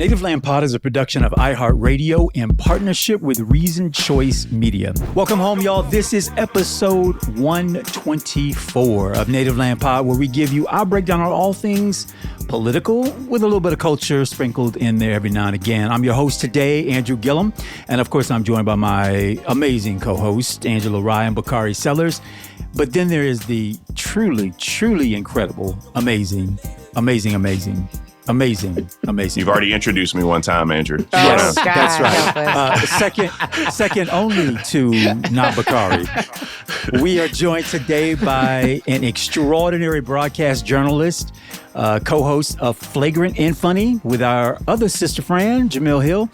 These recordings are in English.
Native Land Pod is a production of iHeartRadio in partnership with Reason Choice Media. Welcome home, y'all. This is episode 124 of Native Land Pod, where we give you our breakdown on all things political with a little bit of culture sprinkled in there every now and again. I'm your host today, Andrew Gillum. And of course, I'm joined by my amazing co-hosts, Angela Rye and Bakari Sellers. But then there is the truly, truly incredible, amazing. You've already introduced me one time, Andrew. Yes, that's right. Second only to not Bakari. We are joined today by an extraordinary broadcast journalist, co-host of Flagrant and Funny with our other sister friend, Jemele Hill,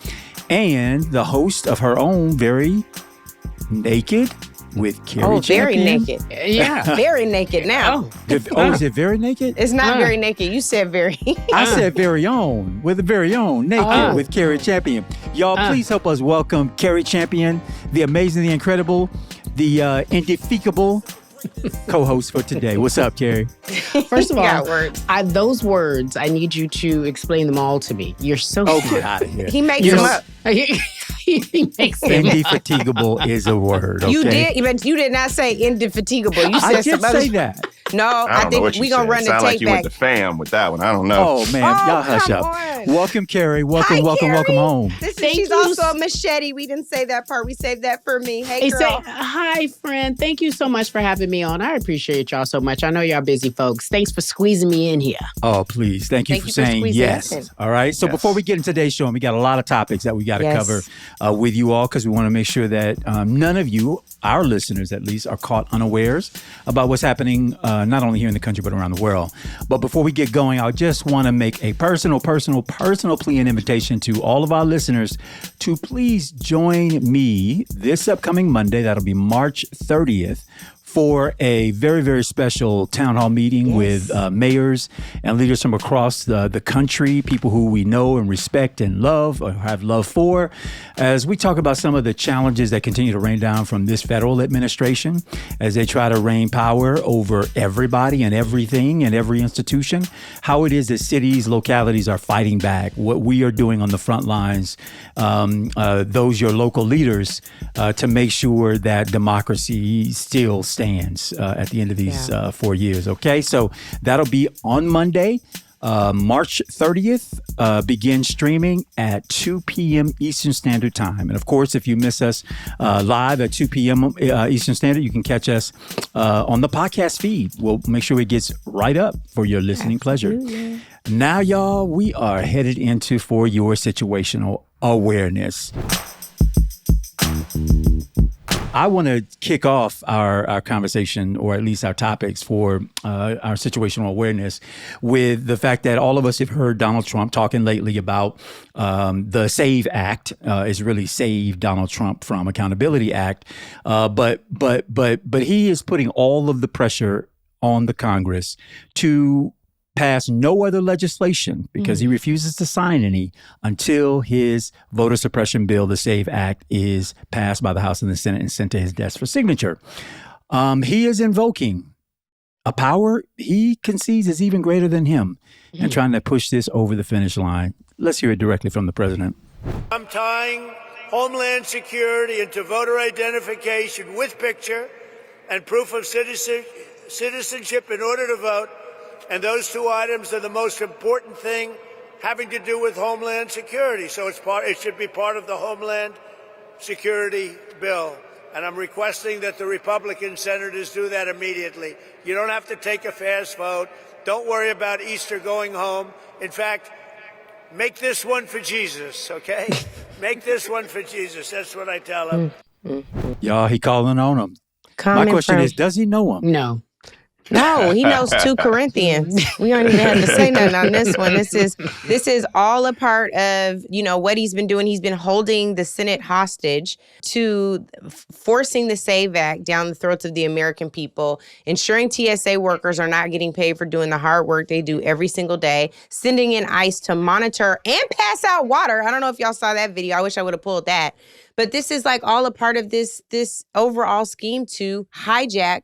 and the host of her own Very Naked with Cari Champion. Very naked. Yeah. Very naked now. Is it Very Naked? It's not very naked. You said very. I said very own, with the very own, naked with Cari Champion. Y'all, please help us welcome Cari Champion, the amazing, the incredible, the indefatigable co-host for today. What's up, Cari? First of all, those words, I need you to explain them all to me. You're so smart. Get out of here. He makes them up. He makes them Indefatigable is a word, okay? You did, but you did not say indefatigable. You said I did say that. No, I think we're going to run the tape like you back. went to fam with that one. I don't know. Oh, man. Y'all hush up. Welcome, Cari. Welcome home. She's also a machete. We didn't say that part. We saved that for me. Hey, girl. Hi, friend. Thank you so much for having me on. I appreciate y'all so much. I know y'all busy folks. Thanks for squeezing me in here. Oh, please. Thank you for saying yes. All right. So before we get into today's show, and we got a lot of topics that we got to cover with you all, because we want to make sure that none of you, our listeners at least, are caught unawares about what's happening not only here in the country, but around the world. But before we get going, I just want to make a personal plea and invitation to all of our listeners to please join me this upcoming Monday. That'll be March 30th. For a very, very special town hall meeting with mayors and leaders from across the country, people who we know and respect and love or have love for, as we talk about some of the challenges that continue to rain down from this federal administration as they try to reign power over everybody and everything and every institution, how it is that cities, localities are fighting back, what we are doing on the front lines, those your local leaders, to make sure that democracy still stands at the end of these 4 years. Okay, so that'll be on Monday, March 30th. Begin streaming at 2 p.m. Eastern Standard Time. And of course, if you miss us live at 2 p.m. Eastern Standard, you can catch us on the podcast feed. We'll make sure it gets right up for your listening pleasure. Now, y'all, we are headed into For Your Situational Awareness. I want to kick off our conversation, or at least our topics for our situational awareness, with the fact that all of us have heard Donald Trump talking lately about the SAVE Act is really Save Donald Trump from Accountability Act, but he is putting all of the pressure on the Congress to pass no other legislation, because he refuses to sign any until his voter suppression bill, the SAVE Act, is passed by the House and the Senate and sent to his desk for signature. He is invoking a power he concedes is even greater than him and trying to push this over the finish line. Let's hear it directly from the president. I'm tying Homeland Security into voter identification with picture and proof of citizenship in order to vote. And those two items are the most important thing having to do with Homeland Security. So it should be part of the Homeland Security bill. And I'm requesting that the Republican senators do that immediately. You don't have to take a fast vote. Don't worry about Easter going home. In fact, make this one for Jesus, okay? Make this one for Jesus. That's what I tell him. Y'all, he calling on him. My question is, does he know him? No, he knows 2 Corinthians. We don't even have to say nothing on this one. This is all a part of, what he's been doing. He's been holding the Senate hostage to forcing the SAVE Act down the throats of the American people, ensuring TSA workers are not getting paid for doing the hard work they do every single day, sending in ICE to monitor and pass out water. I don't know if y'all saw that video. I wish I would have pulled that. But this is like all a part of this overall scheme to hijack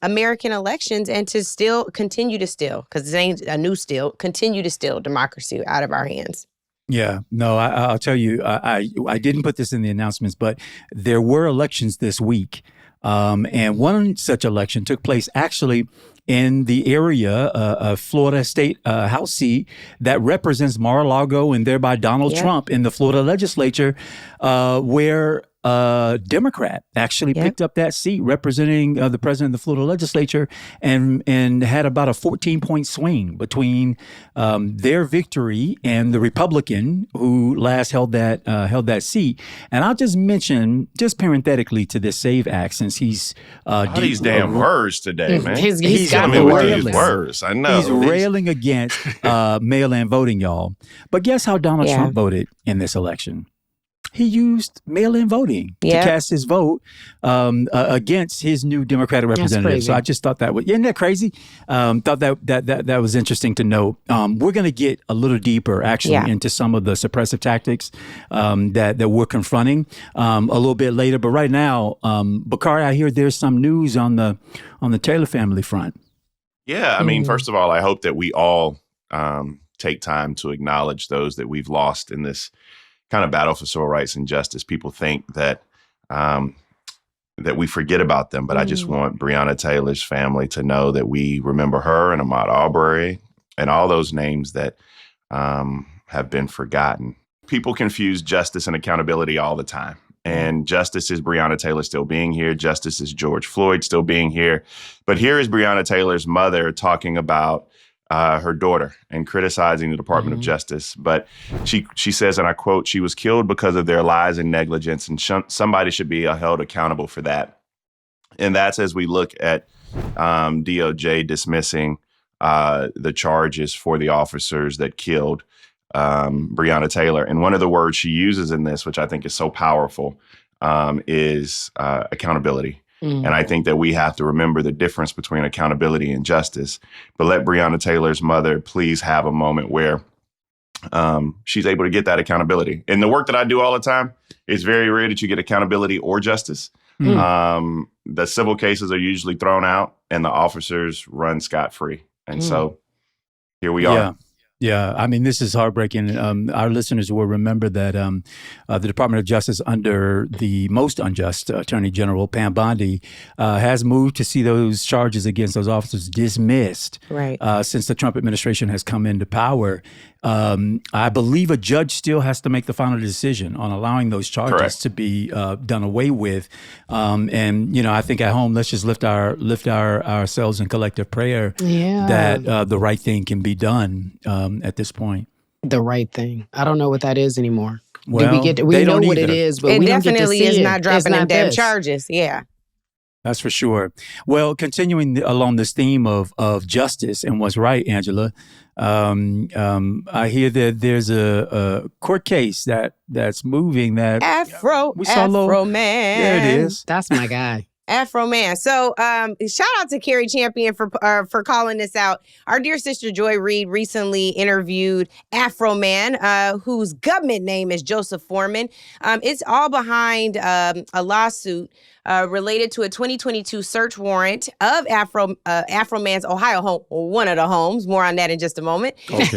American elections and to continue to steal, because it ain't a new steal, continue to steal democracy out of our hands. Yeah, no, I'll tell you, I didn't put this in the announcements, but there were elections this week. And one such election took place actually in the area of Florida State House seat that represents Mar-a-Lago and thereby Donald Trump in the Florida legislature, where a Democrat actually picked up that seat representing the president of the Florida legislature and had about a 14-point swing between their victory and the Republican who last held that seat. And I'll just mention, just parenthetically to this SAVE Act, since he's these damn words today, man. He's got the words. I know. He's railing against mail-in voting, y'all. But guess how Donald Trump voted in this election? He used mail-in voting to cast his vote against his new Democratic representative. So I just thought isn't that crazy? Thought that was interesting to note. We're going to get a little deeper actually into some of the suppressive tactics that we're confronting a little bit later. But right now, Bakari, I hear there's some news on the Taylor family front. Yeah, I mean, first of all, I hope that we all take time to acknowledge those that we've lost in this kind of battle for civil rights and justice. People think that that we forget about them, but I just want Breonna Taylor's family to know that we remember her and Ahmaud Arbery and all those names that have been forgotten. People confuse justice and accountability all the time. And justice is Breonna Taylor still being here. Justice is George Floyd still being here. But here is Breonna Taylor's mother talking about her daughter and criticizing the Department of Justice. But she says, and I quote, "She was killed because of their lies and negligence, and somebody should be held accountable for that." And that's as we look at DOJ dismissing the charges for the officers that killed Breonna Taylor. And one of the words she uses in this, which I think is so powerful, is accountability. And I think that we have to remember the difference between accountability and justice. But let Breonna Taylor's mother please have a moment where she's able to get that accountability. In the work that I do all the time, it's very rare that you get accountability or justice. The civil cases are usually thrown out and the officers run scot-free. And so here we are. Yeah, I mean, this is heartbreaking. Our listeners will remember that the Department of Justice, under the most unjust Attorney General, Pam Bondi, has moved to see those charges against those officers dismissed since the Trump administration has come into power. I believe a judge still has to make the final decision on allowing those charges to be done away with. And, you know, I think at home, let's just lift ourselves in collective prayer that the right thing can be done at this point. The right thing. I don't know what that is anymore. Well, we know what it is, but we don't get to see it. It definitely is not dropping them damn charges. Yeah. That's for sure. Well, continuing along this theme of justice and what's right, Angela, I hear that there's a court case that's moving that Afroman. There it is. That's my guy. Afroman. So shout out to Cari Champion for calling this out. Our dear sister Joy Reid recently interviewed Afroman, whose government name is Joseph Foreman. It's all behind a lawsuit related to a 2022 search warrant of Afroman's Ohio home, one of the homes. More on that in just a moment. Okay.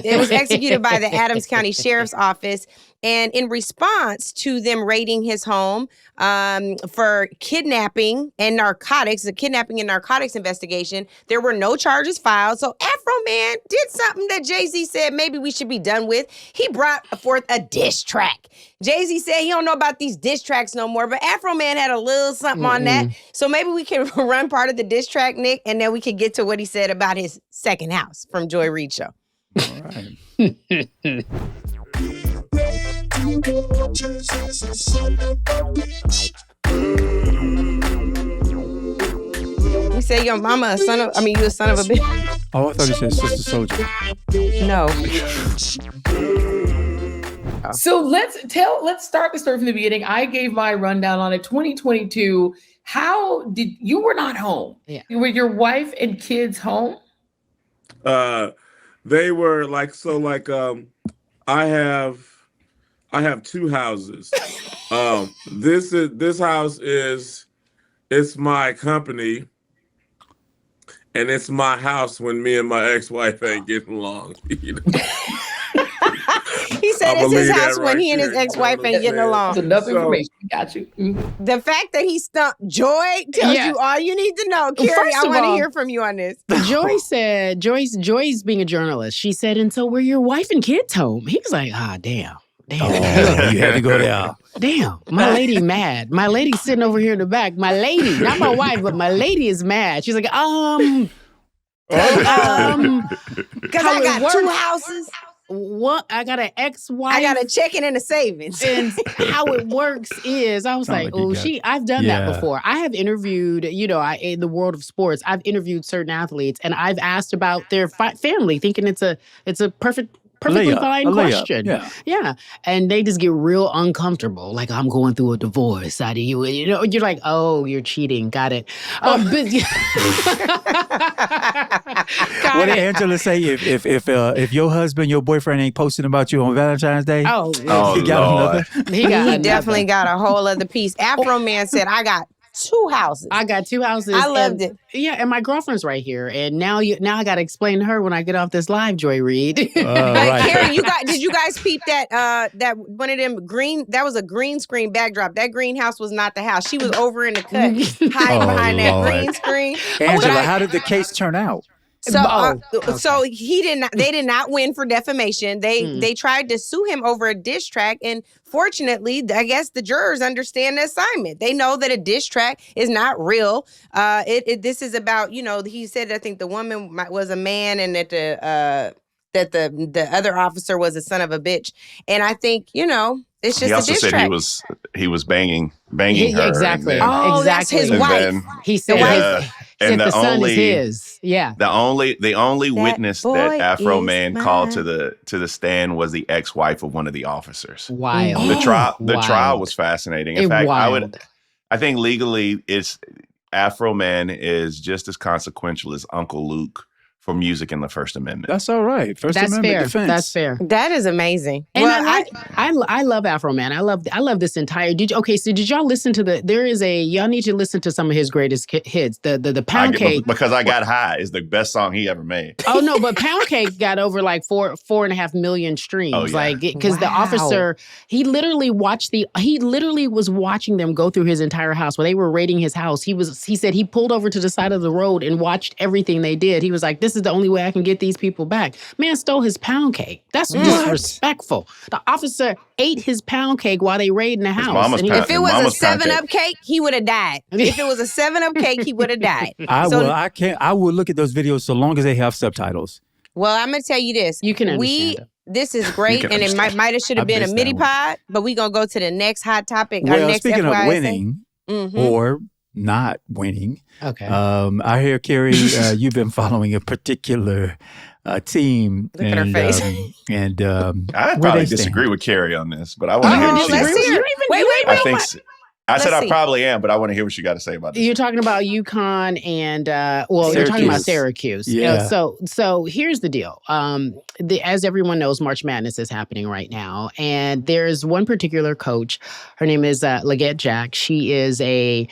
It was executed by the Adams County Sheriff's Office. And in response to them raiding his home for kidnapping and narcotics, a kidnapping and narcotics investigation, there were no charges filed. So Afroman did something that Jay-Z said maybe we should be done with. He brought forth a diss track. Jay-Z said he don't know about these diss tracks no more, but Afroman had a little something on that. So maybe we can run part of the diss track, Nick, and then we can get to what he said about his second house from Joy Reid Show. All right. You say your mama you a son of a bitch. Oh, I thought he said Sister Soldier. No. So let's start the story from the beginning. I gave my rundown on it. 2022. How did you were not home? Yeah. Were your wife and kids home? They were I have two houses. This house it's my company, and it's my house when me and my ex-wife ain't getting along. You know? He said it's his house when he and his ex-wife ain't getting along. That's enough information. Got you. Mm-hmm. The fact that he stumped Joy tells you all you need to know. Carrie, I want to hear from you on this. Joy said, Joy's being a journalist. She said, and so were your wife and kids home? He was like, damn. Oh, you had to go there. Damn, my lady mad. My lady's sitting over here in the back. My lady, not my wife, but my lady is mad. She's like, because I got 2 houses. What? I got an ex-wife. I got a checking and a savings. And how it works is, I was like, I've done that before. I have interviewed, in the world of sports, I've interviewed certain athletes, and I've asked about their family, thinking it's a perfectly fine question. Yeah. And they just get real uncomfortable. Like, I'm going through a divorce. How do you, you're like, oh, you're cheating. Got it. What did Angela say? If your husband, your boyfriend ain't posting about you on Valentine's Day? He got another. He definitely got a whole other piece. Afroman said, I got 2 houses. I got 2 houses. I loved it. Yeah, and my girlfriend's right here. And now I got to explain to her when I get off this live, Joy Reid. Right. Carrie, did you guys peep that one of them green, that was a green screen backdrop. That greenhouse was not the house. She was over in the cut, hiding behind that green screen. Angela, how did the case turn out? So they did not win for defamation. They tried to sue him over a diss track, and fortunately, I guess the jurors understand the assignment. They know that a diss track is not real. This is about, he said, I think the woman was a man, and that the other officer was a son of a bitch. And I think, it's just a diss track. He also said he was banging her. Exactly. Exactly. That's his wife. He said the son is his. Yeah. The only witness that Afroman called to the stand was the ex-wife of one of the officers. Wild. The trial was fascinating. In fact, I think legally Afroman is just as consequential as Uncle Luke for music in the First Amendment. That's all right. First Amendment defense. That's fair. That is amazing. And I love Afroman. I love this entire. Did y'all listen to y'all need to listen to some of his greatest hits. The Pound Cake. Because I Got High is the best song he ever made. Oh no, but Pound Cake got over like 4.5 million streams. Oh, yeah. Like, because the officer, he literally was watching them go through his entire house while they were raiding his house. He said he pulled over to the side of the road and watched everything they did. He was like, this is the only way I can get these people back. Man stole his pound cake. That's disrespectful. The officer ate his pound cake while they raided the house. If it was a 7-Up cake, he would have died. If it was a 7-Up cake, he would have died. I will look at those videos so long as they have subtitles. Well, I'm going to tell you this. You can understand this is great, and it might have should have been a midi pod, but we're going to go to the next hot topic. Well, our next speaking FYSA. of winning or not winning. Okay. I hear, Carrie, you've been following a particular team. Look at her face. I probably disagree with Carrie on this, but I want to hear what she has to say. Wait. I said I probably am, but I want to hear what you got to say about this. You're talking about UConn and you're talking about Syracuse. Yeah. So here's the deal. As everyone knows, March Madness is happening right now, and there's one particular coach. Her name is Legette Jack. She is a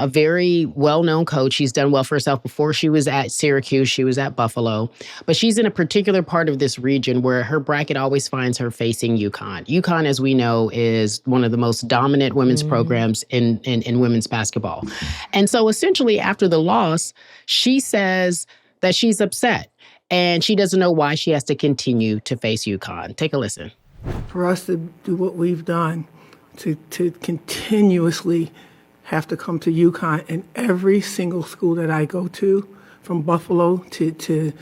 very well-known coach. She's done well for herself before. She was at Syracuse. She was at Buffalo. But she's in a particular part of this region where her bracket always finds her facing UConn. UConn, as we know, is one of the most dominant women's programs in women's basketball. And so essentially after the loss, she says that she's upset and she doesn't know why she has to continue to face UConn. Take a listen. For us to do what we've done, to continuously have to come to UConn, and every single school that I go to, from Buffalo to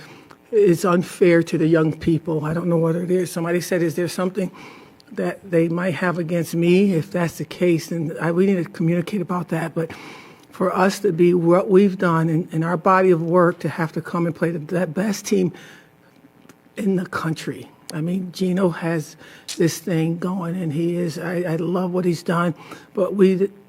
is unfair to the young people. I don't know whether somebody said, is there something that they might have against me? If that's the case, then we need to communicate about that. But for us to be what we've done in our body of work, to have to come and play the best team in the country. I mean, Gino has this thing going, and he is, I love what he's done, but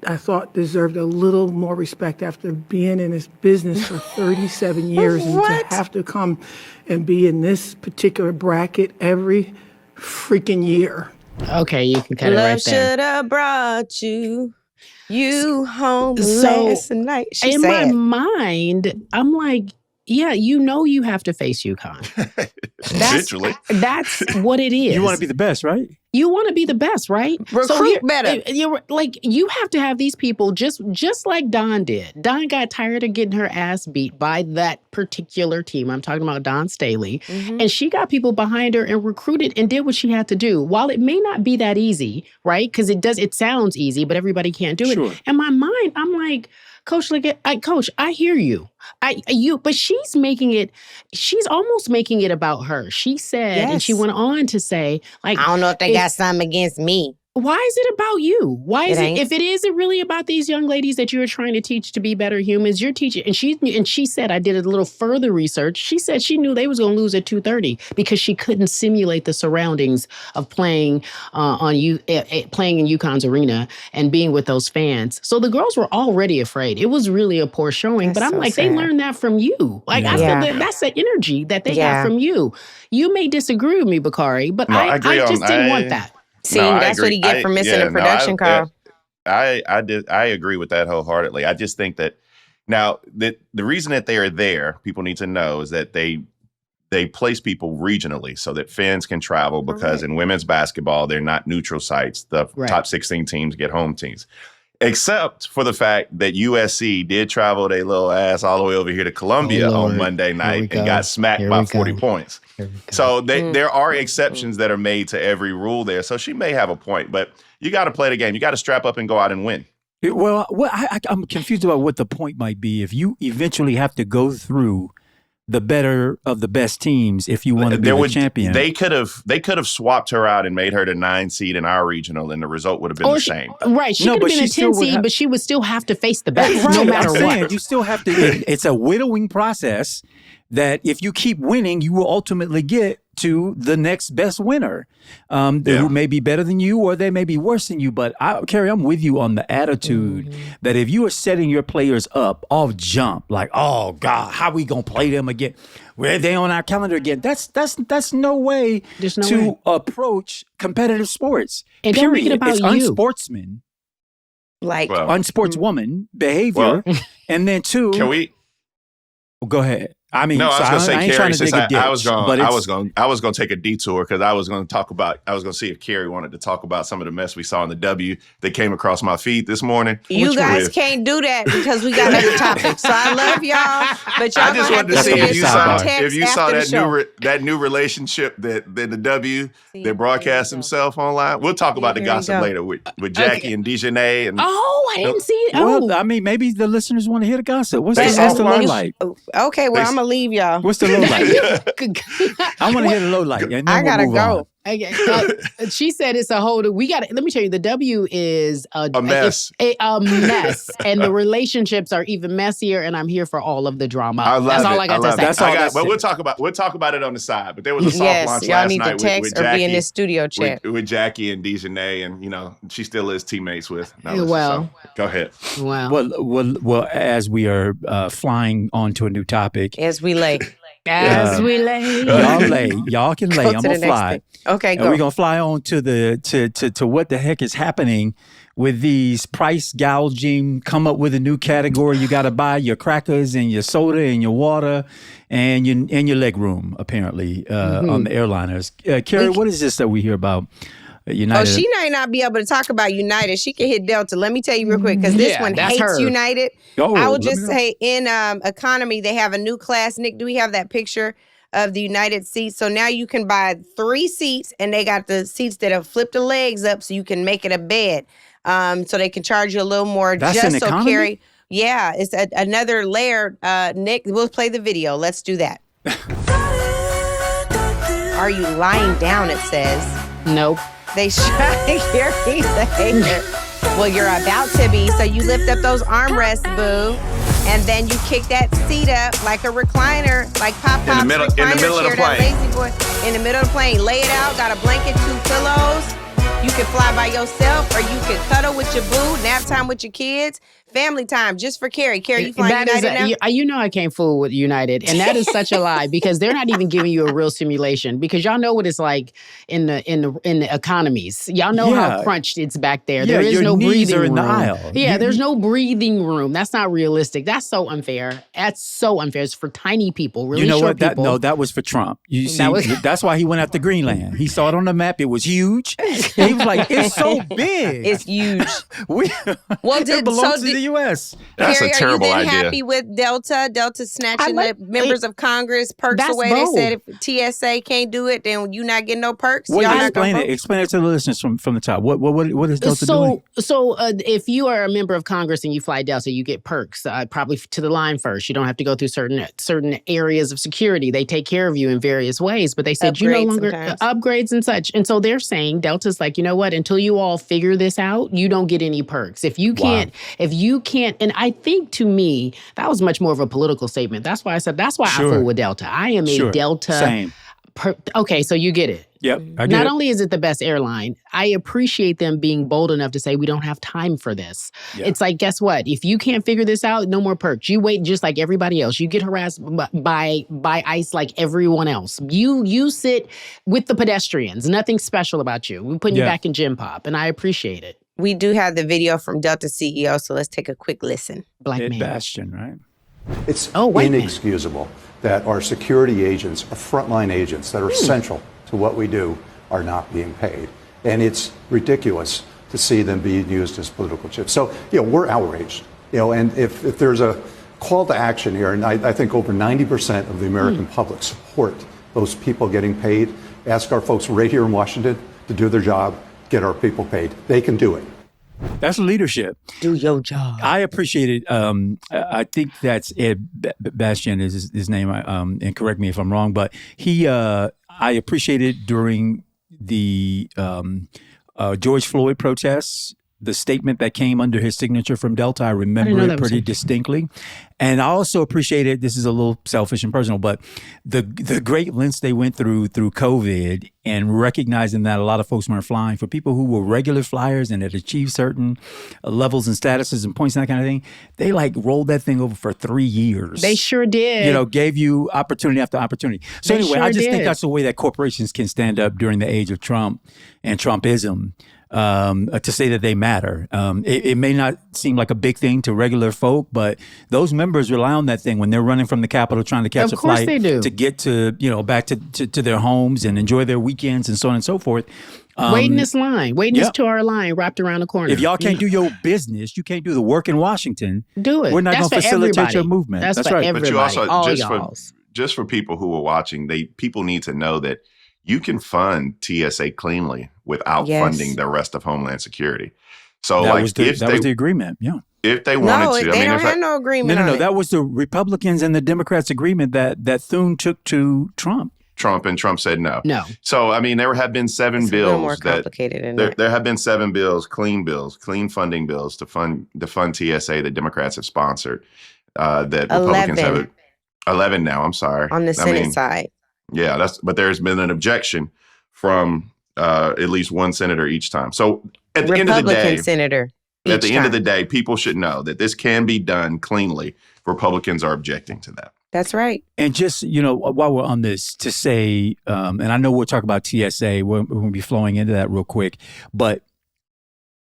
I thought deserved a little more respect after being in this business for 37 years and to have to come and be in this particular bracket every freaking year. Okay, you can cut it right there. Love should have brought you home last night. In my mind, I'm like, Yeah, you have to face UConn. Eventually. That's what it is. You want to be the best, right? You want to be the best, right? Recruit better. You have to have these people just like Dawn did. Dawn got tired of getting her ass beat by that particular team. I'm talking about Dawn Staley. Mm-hmm. And she got people behind her and recruited and did what she had to do. While it may not be that easy, right? Because it sounds easy, but everybody can't do it. In my mind, I'm like, Coach, Coach, I hear you. But she's almost making it about her. She said, and she went on to say, like, I don't know if they got something against me. Why is it about you? Why is it if it isn't really about these young ladies that you're trying to teach to be better humans, you're teaching. And she said, I did a little further research. She said she knew they was going to lose at 2:30 because she couldn't simulate the surroundings of playing playing in UConn's arena and being with those fans. So the girls were already afraid. It was really a poor showing. But I'm like, sad. They learned that from you. Like I feel that's the energy that they got from you. You may disagree with me, Bakari, but I just didn't want that. See, that's what he get for missing the production, Carl. I agree with that wholeheartedly. I just think that now the reason that they are there, people need to know, is that they place people regionally so that fans can travel because in women's basketball, they're not neutral sites. The top 16 teams get home teams. Except for the fact that USC did travel their little ass all the way over here to Columbia on Monday night and got smacked by 40 points. So there are exceptions that are made to every rule there. So she may have a point, but you got to play the game. You got to strap up and go out and win. Well, I'm confused about what the point might be. If you eventually have to go through the better of the best teams if you want to be the champion. They could have swapped her out and made her the 9 seed in our regional, and the result would have been the same. Right. She could have been a 10 seed, but she would still have to face the best no matter what. You still have to. It's a widowing process that if you keep winning, you will ultimately get to the next best winner, who may be better than you or they may be worse than you. But Cari, I'm with you on the attitude that if you are setting your players up off jump, like, oh God, how we gonna play them again? Where are they on our calendar again? That's no way to approach competitive sports. And period. Don't make it about it's you. Unsportsman, unsportswoman behavior, and then two. Can we? Go ahead. I mean, no, I was going to say, Cari, since I was going to take a detour because I was going to see if Cari wanted to talk about some of the mess we saw in the W that came across my feed this morning. You guys can't do that because we got other topics. So I love y'all, but y'all I just wanted to see if you saw that new relationship that the W that broadcast himself online. We'll talk about the gossip later with Jackie and Dejanay. And I didn't see it. Well, I mean, maybe the listeners want to hear the gossip. What's the low light? Okay, well, I'm gonna leave y'all. What's the low light? I want to hear the low light. And I gotta go. She said it's a whole. Let me tell you, the W is a mess. A mess, and the relationships are even messier. And I'm here for all of the drama. That's all I got to say. That's all. But we'll talk about it on the side. But there was a soft launch y'all last need night to text with or Jackie, be in this studio chat with Jackie and Dejanay, and she still is teammates with. Well, so, go ahead. Well, as we are flying on to a new topic, as we lay. Y'all can lay. I'm gonna fly. Okay, go. And we're gonna fly on to to what the heck is happening with these price gouging. Come up with a new category. You got to buy your crackers and your soda and your water and your leg room. Apparently, on the airliners. Cari, what is this that we hear about? United. Oh, she might not be able to talk about United. She can hit Delta. Let me tell you real quick, because this one hates her. United. I will just say in economy, they have a new class. Nick, do we have that picture of the United seats? So now you can buy 3 seats, and they got the seats that have flipped the legs up so you can make it a bed. So they can charge you a little more. That's just an so economy? Cari. Yeah, it's another layer. Nick, we'll play the video. Let's do that. Are you lying down? It says. Nope. They shot Cari's a hater. Well, you're about to be. So you lift up those armrests, boo, and then you kick that seat up like a recliner, like Pop's in the middle of the plane. Lazy boy in the middle of the plane. Lay it out. Got a blanket, 2 pillows. You can fly by yourself, or you can cuddle with your boo. Nap time with your kids. Family time just for Cari. Cari, you flying United now? You know I can't fool with United. And that is such a lie because they're not even giving you a real simulation because y'all know what it's like in the economies. Y'all know how crunched it's back there. There is no breathing room. In the aisle. Yeah, there's no breathing room. That's not realistic. That's so unfair. That's so unfair. It's for tiny people, really short people. That was for Trump. You see, that's why he went after Greenland. He saw it on the map. It was huge. He was like, it's so big. It's huge. It belongs to the U.S. That's Cari, a terrible idea. Are you idea. happy with Delta snatching the members of Congress perks away? Bold. They said if TSA can't do it, then you not getting no perks. Explain it to the listeners from the top. What is Delta doing? So if you are a member of Congress and you fly Delta, you get perks. Probably to the line first. You don't have to go through certain areas of security. They take care of you in various ways. But they said you no longer upgrades and such. And so they're saying Delta's like, you know what? Until you all figure this out, you don't get any perks. If you can't, and I think to me, that was much more of a political statement. That's why I said, I fool with Delta. I am a Delta. Same. Okay, so you get it. Yep. Not only is it the best airline, I appreciate them being bold enough to say we don't have time for this. Yeah. It's like, guess what? If you can't figure this out, no more perks. You wait just like everybody else. You get harassed by ICE like everyone else. You sit with the pedestrians. Nothing special about you. We're putting you back in gym pop, and I appreciate it. We do have the video from Delta CEO, so let's take a quick listen. Black man. Bastion, right? It's inexcusable that our security agents, our frontline agents that are central to what we do, are not being paid. And it's ridiculous to see them being used as political chips. So, we're outraged. And if there's a call to action here, and I think over 90% of the American public support those people getting paid, ask our folks right here in Washington to do their job, get our people paid. They can do it. That's leadership. Do your job. I appreciate it. I think that's Ed Bastian is his name. And correct me if I'm wrong, but I appreciated during the George Floyd protests, the statement that came under his signature from Delta. I remember it pretty distinctly. And I also appreciated, this is a little selfish and personal, but the great lengths they went through COVID and recognizing that a lot of folks weren't flying. For people who were regular flyers and had achieved certain levels and statuses and points and that kind of thing, they rolled that thing over for 3 years. They sure did. Gave you opportunity after opportunity. So anyway, I just think that's the way that corporations can stand up during the age of Trump and Trumpism. To say that they matter. It may not seem like a big thing to regular folk, but those members rely on that thing when they're running from the Capitol trying to catch a flight to get to, back to their homes and enjoy their weekends and so on and so forth. Waiting this 2-hour line wrapped around the corner. If y'all can't do your business, you can't do the work in Washington. Do it. We're not going to facilitate your movement. That's right. But you also, just for people who are watching, people need to know that you can fund TSA cleanly without funding the rest of Homeland Security. So that was the agreement. Yeah. If they wanted to, they don't have no agreement. No. That was the Republicans and the Democrats' agreement that Thune took to Trump. And Trump said no. No. So there have been 7 bills. A little more complicated there have been 7 clean funding bills to fund TSA that Democrats have sponsored. That 11. Republicans have 11 now. I'm sorry. On the Senate side. Yeah, but there's been an objection from at least one senator each time. So at the end of the day, senator. At the end of the day, people should know that this can be done cleanly. Republicans are objecting to that. That's right. And just, while we're on this, to say, and I know we'll talk about TSA, we're going to be flowing into that real quick, but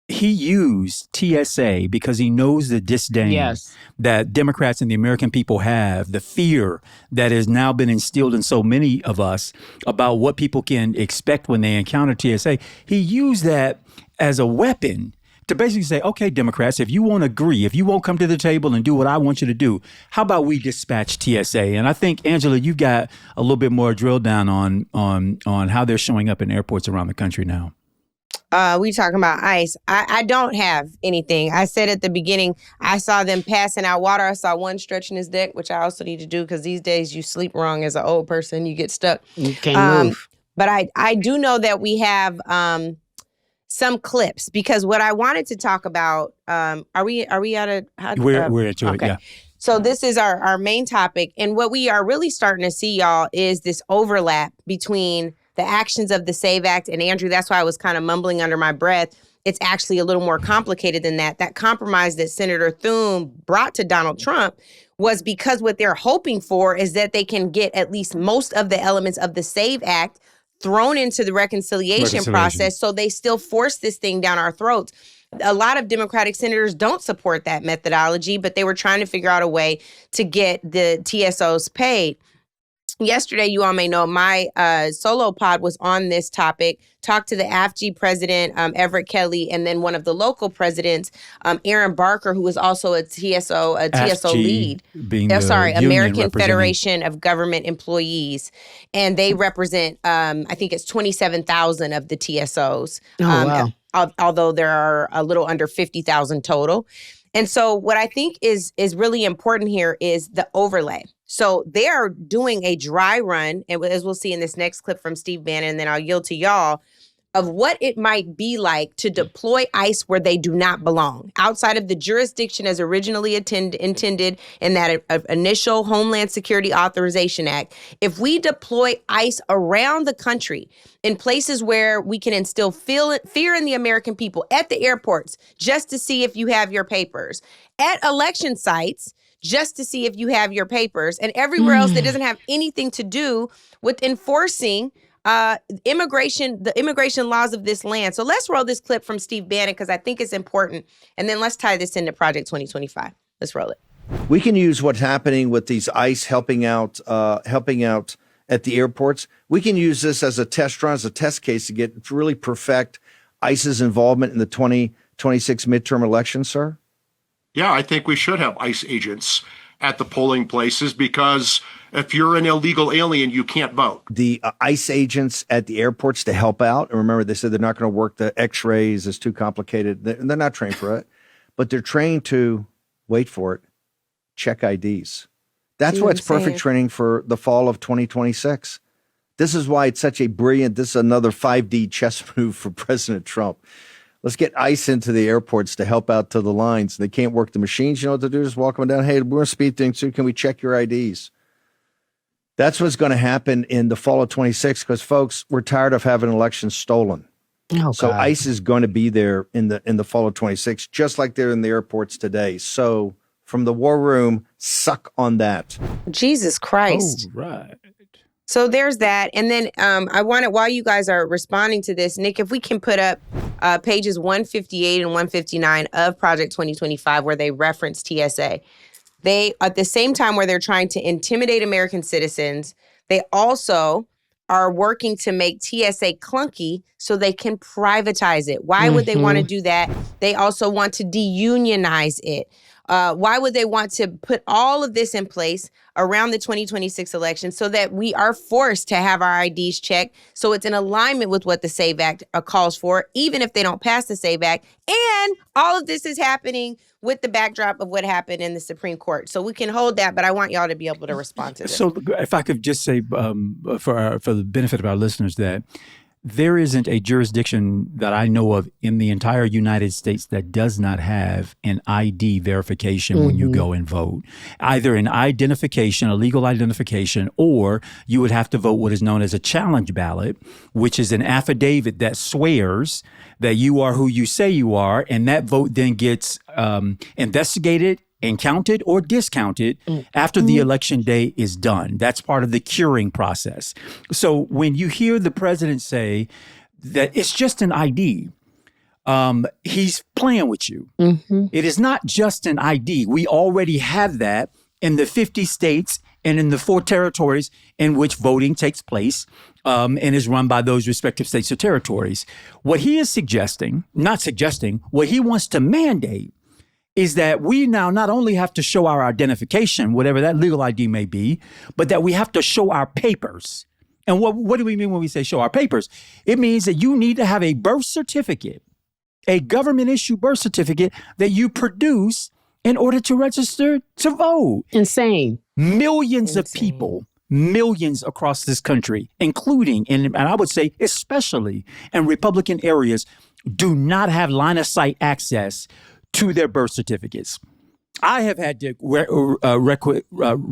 he used TSA because he knows the disdain that Democrats and the American people have, the fear that has now been instilled in so many of us about what people can expect when they encounter TSA. He used that as a weapon to basically say, okay, Democrats, if you won't agree, if you won't come to the table and do what I want you to do, how about we dispatch TSA? And I think, Angela, you've got a little bit more drill down on how they're showing up in airports around the country now. We talking about ICE. I don't have anything. I said at the beginning, I saw them passing out water. I saw one stretching his deck, which I also need to do because these days you sleep wrong as an old person. You get stuck. You can't move. But I do know that we have some clips because what I wanted to talk about, are we out of? We're into it, yeah. So this is our main topic. And what we are really starting to see, y'all, is this overlap between the actions of the SAVE Act. And Andrew, that's why I was kind of mumbling under my breath. It's actually a little more complicated than that. That compromise that Senator Thune brought to Donald Trump was because what they're hoping for is that they can get at least most of the elements of the SAVE Act thrown into the reconciliation process, so they still force this thing down our throats. A lot of Democratic senators don't support that methodology, but they were trying to figure out a way to get the TSOs paid. Yesterday, you all may know, my solo pod was on this topic, talked to the AFG president, Everett Kelly, and then one of the local presidents, Aaron Barker, who was also a TSO lead. American Federation of Government Employees. And they represent, I think it's 27,000 of the TSOs. Wow. Although there are a little under 50,000 total. And so what I think is really important here is the overlay. So they are doing a dry run, and as we'll see in this next clip from Steve Bannon, and then I'll yield to y'all, of what it might be like to deploy ICE where they do not belong, outside of the jurisdiction as originally intended in that initial Homeland Security Authorization Act. If we deploy ICE around the country in places where we can instill fear in the American people, at the airports, just to see if you have your papers, at election sites, just to see if you have your papers, and everywhere else that doesn't have anything to do with enforcing the immigration laws of this land. So let's roll this clip from Steve Bannon because I think it's important. And then let's tie this into Project 2025. Let's roll it. We can use what's happening with these ICE helping out at the airports. We can use this as a test run, as a test case to really perfect ICE's involvement in the 2026 midterm election, sir? Yeah, I think we should have ICE agents at the polling places because if you're an illegal alien, you can't vote. The ICE agents at the airports to help out. And remember, they said they're not going to work the x-rays. It's too complicated. They're not trained for it, but they're trained to, wait for it, check IDs. That's why it's perfect training for the fall of 2026. This is why it's such a brilliant, this is another 5D chess move for President Trump. Let's get ICE into the airports to help out to the lines. They can't work the machines. You know what to do? Just walk them down. Hey, we're speed things too. Can we check your IDs? That's what's going to happen in the fall of 26 because, folks, we're tired of having elections stolen. Oh, so God. ICE is going to be there in the fall of 26, just like they're in the airports today. So from the war room, suck on that. Jesus Christ. Oh, right. So there's that. And then I wanted, while you guys are responding to this, Nick, if we can put up pages 158 and 159 of Project 2025, where they reference TSA. They, at the same time where they're trying to intimidate American citizens, they also are working to make TSA clunky so they can privatize it. Why would they want to do that? They also want to deunionize it. Why would they want to put all of this in place around the 2026 election so that we are forced to have our IDs checked so it's in alignment with what the SAVE Act calls for, even if they don't pass the SAVE Act? And all of this is happening with the backdrop of what happened in the Supreme Court. So we can hold that, but I want y'all to be able to respond to this. So if I could just say for the benefit of our listeners that there isn't a jurisdiction that I know of in the entire United States that does not have an ID verification when you go and vote. Either an identification, a legal identification, or you would have to vote what is known as a challenge ballot, which is an affidavit that swears that you are who you say you are, and that vote then gets investigated and counted or discounted after the election day is done. That's part of the curing process. So when you hear the president say that it's just an ID, he's playing with you. It is not just an ID. We already have that in the 50 states and in the 4 territories in which voting takes place and is run by those respective states or territories. What he is what he wants to mandate is that we now not only have to show our identification, whatever that legal ID may be, but that we have to show our papers. And what do we mean when we say show our papers? It means that you need to have a birth certificate, a government-issued birth certificate that you produce in order to register to vote. Insane. Millions of people, millions across this country, including, and I would say especially in Republican areas, do not have line-of-sight access to their birth certificates. I have had to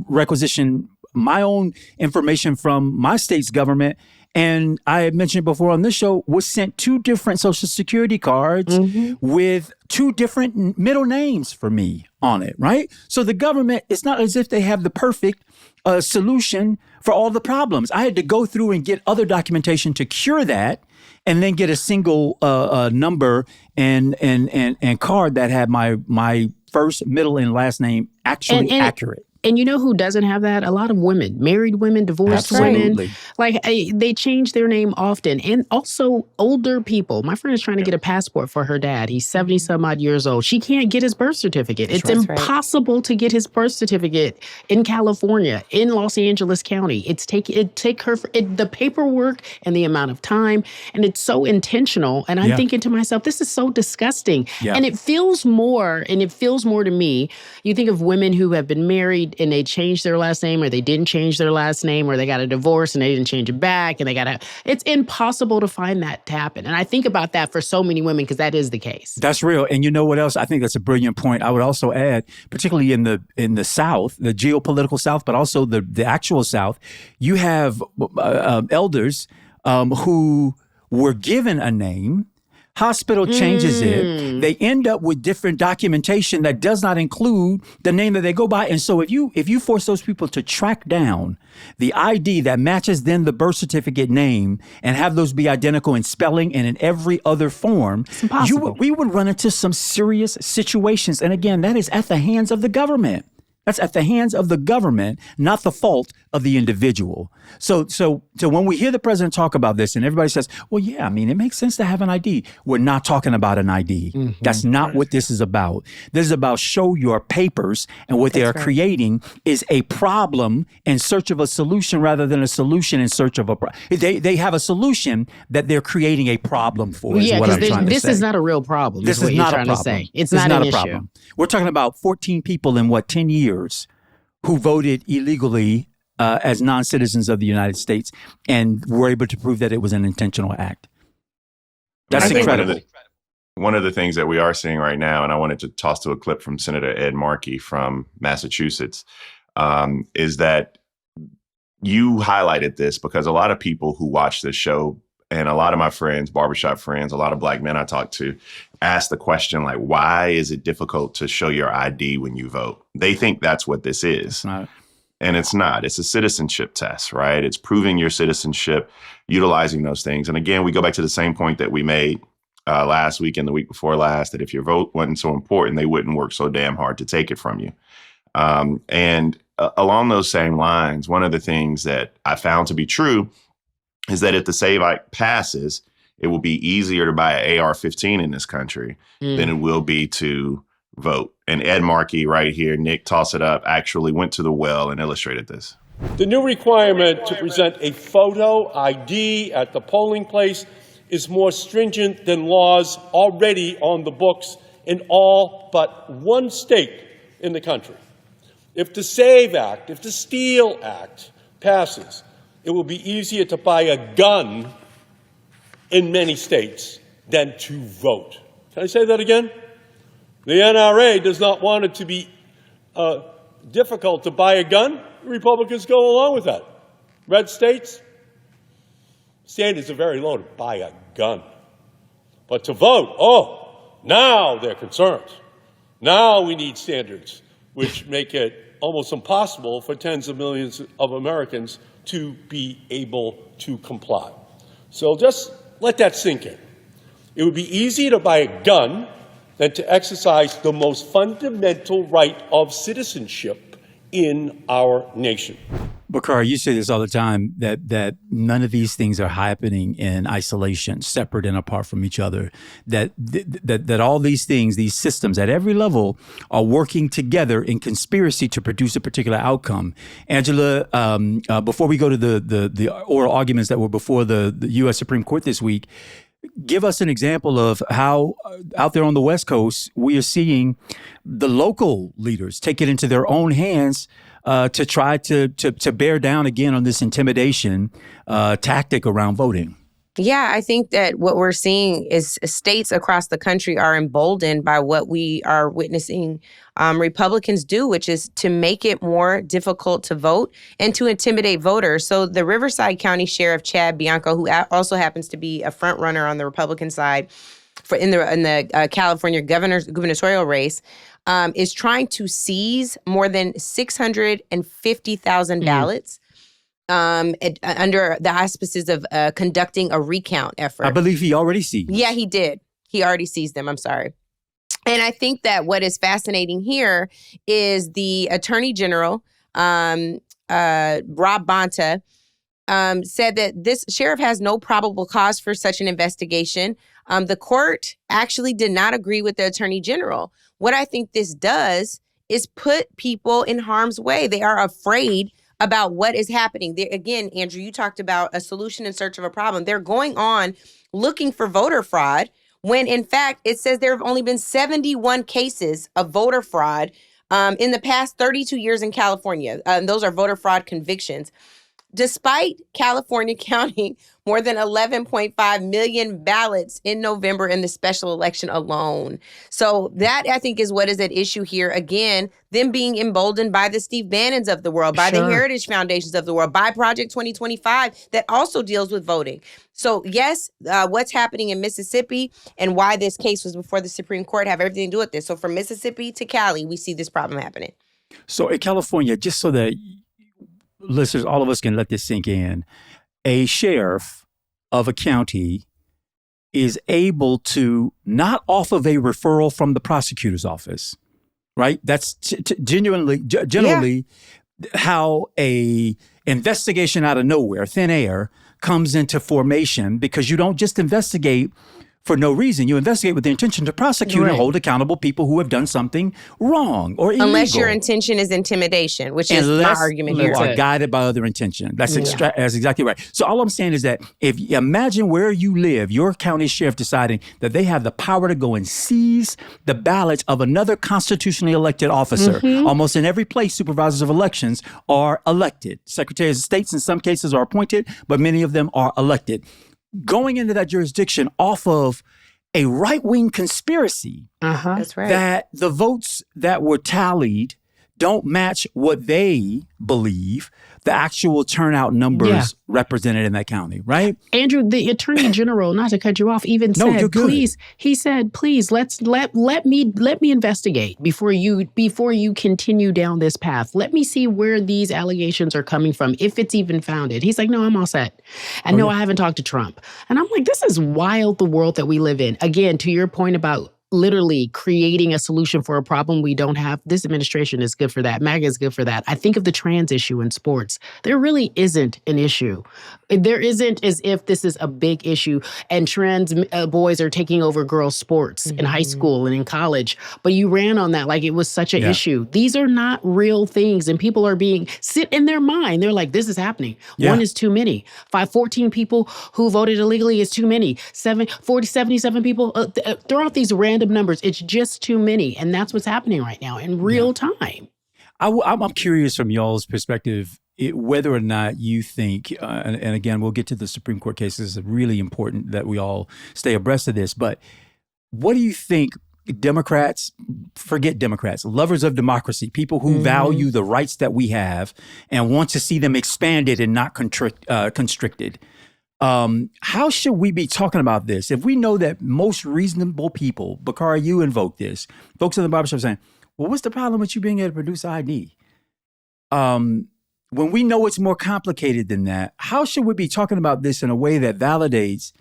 requisition my own information from my state's government, and I had mentioned before on this show, was sent 2 different Social Security cards with 2 different middle names for me on it, right? So the government, it's not as if they have the perfect solution for all the problems. I had to go through and get other documentation to cure that, and then get a single number and card that had my first, middle, and last name actually accurate. And you know who doesn't have that? A lot of women, married women, divorced women. Like they change their name often. And also older people. My friend is trying to get a passport for her dad. He's 70 some odd years old. She can't get his birth certificate. It's impossible to get his birth certificate in California, in Los Angeles County. The paperwork and the amount of time, and it's so intentional. And I'm thinking to myself, this is so disgusting. And it feels more to me. You think of women who have been married and they changed their last name, or they didn't change their last name, or they got a divorce and they didn't change it back, and it's impossible to find that to happen. And I think about that for so many women, because that is the case. That's real. And you know what else? I think that's a brilliant point. I would also add, particularly in the South, the geopolitical South, but also the actual South, you have elders who were given a name. Hospital changes it. They end up with different documentation that does not include the name that they go by. And so if you force those people to track down the ID that matches then the birth certificate name and have those be identical in spelling and in every other form, we would run into some serious situations. And again, that is at the hands of the government. That's at the hands of the government, not the fault of the individual. So when we hear the president talk about this and everybody says, well, yeah, I mean, it makes sense to have an ID. We're not talking about an ID. That's not what this is about. This is about show your papers, and what they are creating is a problem in search of a solution rather than a solution in search of a problem. They have a solution that they're creating a problem for, is what I'm trying to say. This is not a real problem. This is not a problem. It's not an issue. We're talking about 14 people in 10 years who voted illegally as non-citizens of the United States and were able to prove that it was an intentional act. That's incredible. One of the things that we are seeing right now, and I wanted to toss to a clip from Senator Ed Markey from Massachusetts, is that you highlighted this because a lot of people who watch this show, and a lot of my friends, barbershop friends, a lot of Black men I talk to, ask the question, like, why is it difficult to show your ID when you vote? They think that's what this is. And it's not. It's a citizenship test, right? It's proving your citizenship, utilizing those things. And again, we go back to the same point that we made last week and the week before last, that if your vote wasn't so important, they wouldn't work so damn hard to take it from you. And along those same lines, one of the things that I found to be true is that if the SAVE Act passes, it will be easier to buy an AR-15 in this country than it will be to vote. And Ed Markey right here, Nick, toss it up, actually went to the well and illustrated this. The new requirement to present a photo ID at the polling place is more stringent than laws already on the books in all but one state in the country. If the SAVE Act, if the STEAL Act passes, it will be easier to buy a gun in many states than to vote. Can I say that again? The NRA does not want it to be difficult to buy a gun. Republicans go along with that. Red states, standards are very low to buy a gun. But to vote, now they're concerned. Now we need standards which make it almost impossible for tens of millions of Americans to be able to comply. So just let that sink in. It would be easier to buy a gun than to exercise the most fundamental right of citizenship in our nation. Bakari, you say this all the time, that none of these things are happening in isolation, separate and apart from each other, that all these things, these systems at every level are working together in conspiracy to produce a particular outcome. Angela, before we go to the oral arguments that were before the U.S. Supreme Court this week, give us an example of how out there on the West Coast, we are seeing the local leaders take it into their own hands to try to bear down again on this intimidation tactic around voting. Yeah, I think that what we're seeing is states across the country are emboldened by what we are witnessing Republicans do, which is to make it more difficult to vote and to intimidate voters. So the Riverside County Sheriff Chad Bianco, who also happens to be a front runner on the Republican side in the California gubernatorial race, is trying to seize more than 650,000 ballots. Under the auspices of conducting a recount effort. I believe he already seized. Yeah, he did. He already seized them. I'm sorry. And I think that what is fascinating here is the Attorney General, Rob Bonta, said that this sheriff has no probable cause for such an investigation. The court actually did not agree with the Attorney General. What I think this does is put people in harm's way. They are afraid about what is happening. Again, Andrew, you talked about a solution in search of a problem. They're going on looking for voter fraud when, in fact, it says there have only been 71 cases of voter fraud in the past 32 years in California. Those are voter fraud convictions. Despite California counting more than 11.5 million ballots in November in the special election alone. So that, I think, is what is at issue here. Again, them being emboldened by the Steve Bannons of the world, by the Heritage Foundations of the world, by Project 2025 that also deals with voting. So yes, what's happening in Mississippi and why this case was before the Supreme Court have everything to do with this. So from Mississippi to Cali, we see this problem happening. So in California, just so that listeners, all of us can let this sink in, a sheriff of a county is able to, not off of a referral from the prosecutor's office, right? That's generally how a investigation out of nowhere, thin air, comes into formation, because you don't just investigate for no reason. You investigate with the intention to prosecute and hold accountable people who have done something wrong or illegal. Unless your intention is intimidation, which is my argument here. You are guided by other intention. That's exactly right. So all I'm saying is that if you imagine where you live, your county sheriff deciding that they have the power to go and seize the ballots of another constitutionally elected officer. Almost in every place, supervisors of elections are elected. Secretaries of states in some cases are appointed, but many of them are elected. Going into that jurisdiction off of a right-wing conspiracy That's right. that the votes that were tallied don't match what they believe the actual turnout numbers represented in that county, right? Andrew, the Attorney General, not to cut you off, even said, please, he said, please, let me investigate before you continue down this path. Let me see where these allegations are coming from, if it's even founded. He's like, no, I'm all set. And I haven't talked to Trump. And I'm like, this is wild, the world that we live in. Again, to your point about literally creating a solution for a problem we don't have. This administration is good for that. MAGA is good for that. I think of the trans issue in sports. There really isn't an issue. There isn't as if this is a big issue and trans boys are taking over girls' sports in high school and in college. But you ran on that like it was such an issue. These are not real things, and people are being sit in their mind. They're like, this is happening. One is too many. 14 people who voted illegally is too many. 77 people. Throw out these random numbers. It's just too many. And that's what's happening right now in real time. I'm curious from y'all's perspective, whether or not you think, and again, we'll get to the Supreme Court cases. It's really important that we all stay abreast of this. But what do you think Democrats, forget Democrats, lovers of democracy, people who value the rights that we have and want to see them expanded and not constricted, how should we be talking about this? If we know that most reasonable people, Bakari, you invoke this, folks in the barbershop saying, well, what's the problem with you being able to produce ID? When we know it's more complicated than that, how should we be talking about this in a way that validates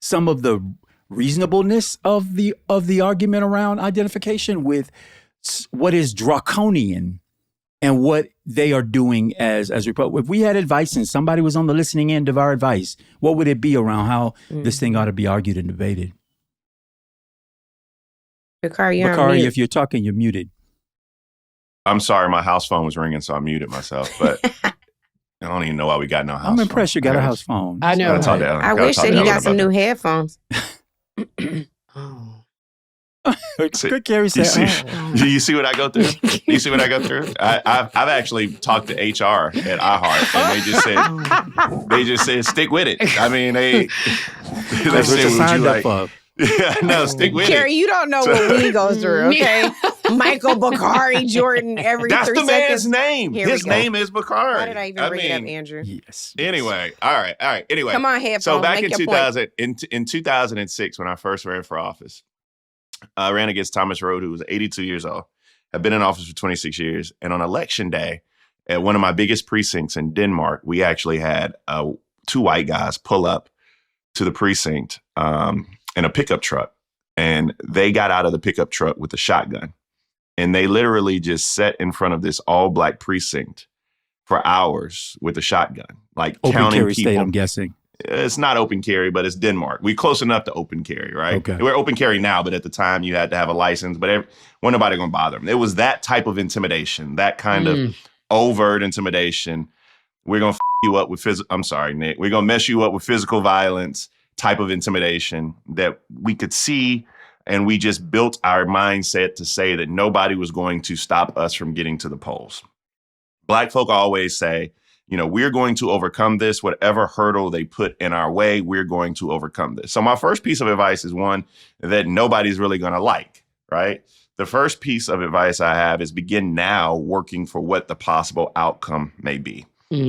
some of the reasonableness of the argument around identification with what is draconian and what they are doing as Republicans? If we had advice and somebody was on the listening end of our advice, what would it be around how this thing ought to be argued and debated? Bakari, if you're talking, you're muted. I'm sorry, my house phone was ringing, so I muted myself. But I don't even know why we got no house phone. I'm impressed you got a house phone. I know. I wish that he got some new headphones. Good Cari said. Do you see what I go through? You see what I go through? I've actually talked to HR at iHeart, and they just said stick with it. I mean, they said, would you like? Yeah, no, stick with Cari, it. you don't know what we go through, okay? Michael, Bakari, Jordan, every That's 3 the seconds. man's name. His name is Bakari. Why did I even bring it up, Andrew? Yes. Anyway, all right. Anyway, come on, headphones. So back make in your 2000, in 2006, when I first ran for office, I ran against Thomas Rode, who was 82 years old. I've been in office for 26 years, and on election day, at one of my biggest precincts in Denmark, we actually had 2 white guys pull up to the precinct in a pickup truck. And they got out of the pickup truck with a shotgun. And they literally just sat in front of this all-black precinct for hours with a shotgun, like open counting carry people. State, I'm guessing. It's not open carry, but it's Denmark. We're close enough to open carry, right? Okay. We're open carry now, but at the time you had to have a license. But wasn't nobody going to bother them. It was that type of intimidation, that kind of overt intimidation. We're going to you up with physical. I'm sorry, Nick. We're going to mess you up with physical violence type of intimidation that we could see. And we just built our mindset to say that nobody was going to stop us from getting to the polls. Black folk always say, we're going to overcome this. Whatever hurdle they put in our way, we're going to overcome this. So my first piece of advice is one that nobody's really going to like, right? The first piece of advice I have is begin now working for what the possible outcome may be.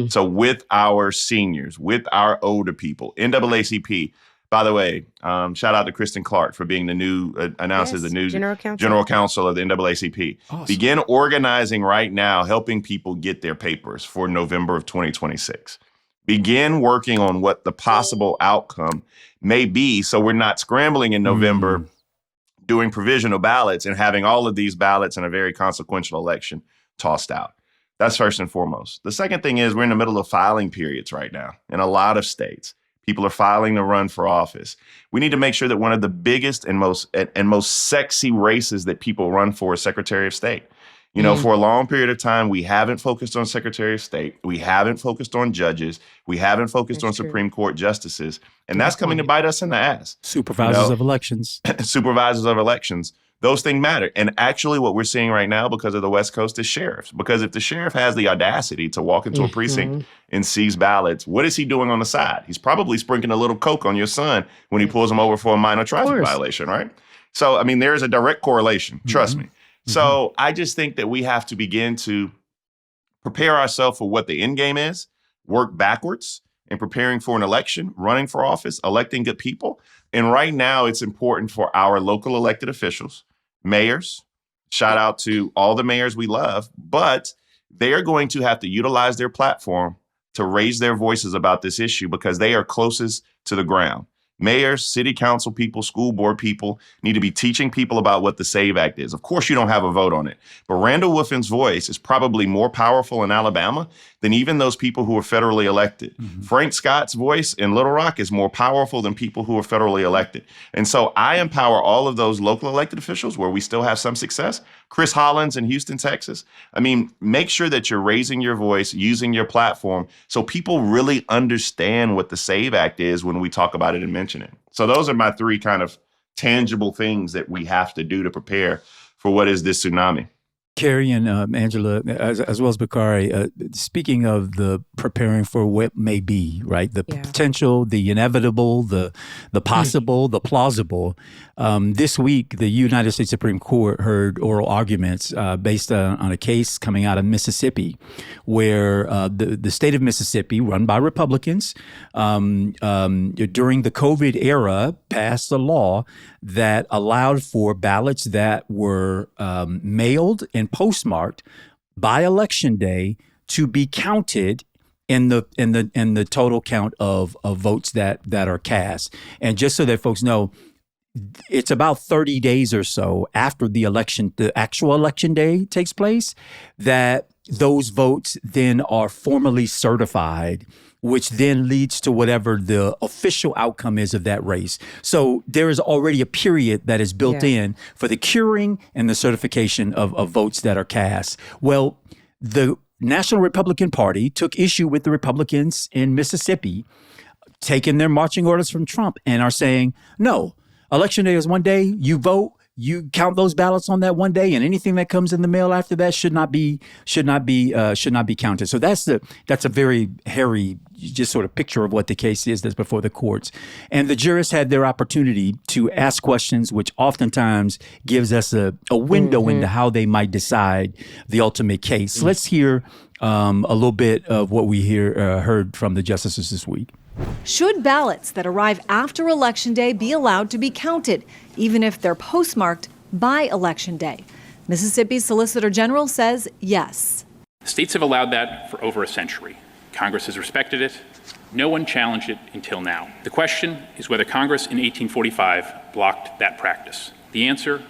So with our seniors, with our older people, NAACP, by the way, shout out to Kristen Clark for being the new announces the new general counsel of the NAACP. Awesome. Begin organizing right now, helping people get their papers for November of 2026. Begin working on what the possible outcome may be, so we're not scrambling in November doing provisional ballots and having all of these ballots in a very consequential election tossed out. That's first and foremost. The second thing is we're in the middle of filing periods right now in a lot of states. People are filing to run for office. We need to make sure that one of the biggest and most sexy races that people run for is Secretary of State. For a long period of time, we haven't focused on Secretary of State. We haven't focused on judges. We haven't focused on Supreme Court justices. And that's coming to bite us in the ass. Supervisors of elections. Supervisors of elections. Those things matter. And actually what we're seeing right now because of the West Coast is sheriffs. Because if the sheriff has the audacity to walk into a precinct and seize ballots, what is he doing on the side? He's probably sprinkling a little Coke on your son when he pulls him over for a minor traffic violation, right? So, there is a direct correlation. Trust me. So I just think that we have to begin to prepare ourselves for what the end game is, work backwards in preparing for an election, running for office, electing good people. And right now it's important for our local elected officials, mayors, shout out to all the mayors we love, but they are going to have to utilize their platform to raise their voices about this issue because they are closest to the ground. Mayors, city council people, school board people need to be teaching people about what the SAVE Act is. Of course, you don't have a vote on it, but Randall Wolfen's voice is probably more powerful in Alabama than even those people who are federally elected. Frank Scott's voice in Little Rock is more powerful than people who are federally elected. And so I empower all of those local elected officials where we still have some success. Chris Hollins in Houston, Texas. Make sure that you're raising your voice, using your platform so people really understand what the SAVE Act is when we talk about it and mention it. So those are my 3 kind of tangible things that we have to do to prepare for what is this tsunami. Cari and Angela, as well as Bakari, speaking of the preparing for what may be, right? The potential, the inevitable, the possible, the plausible. This week, the United States Supreme Court heard oral arguments based on a case coming out of Mississippi, where the state of Mississippi, run by Republicans, during the COVID era, passed a law that allowed for ballots that were mailed and postmarked by election day to be counted in the total count of votes that are cast. And just so that folks know, it's about 30 days or so after the election, the actual election day takes place, that those votes then are formally certified, which then leads to whatever the official outcome is of that race. So there is already a period that is built in for the curing and the certification of votes that are cast. Well, the National Republican Party took issue with the Republicans in Mississippi, taking their marching orders from Trump, and are saying, no, election day is one day, you vote, you count those ballots on that one day, and anything that comes in the mail after that should not be counted. So that's a very hairy, just sort of picture of what the case is that's before the courts. And the jurists had their opportunity to ask questions, which oftentimes gives us a window into how they might decide the ultimate case. So let's hear a little bit of what we heard from the justices this week. Should ballots that arrive after Election Day be allowed to be counted, even if they're postmarked by Election Day? Mississippi's Solicitor General says yes. States have allowed that for over a century. Congress has respected it. No one challenged it until now. The question is whether Congress in 1845 blocked that practice. The answer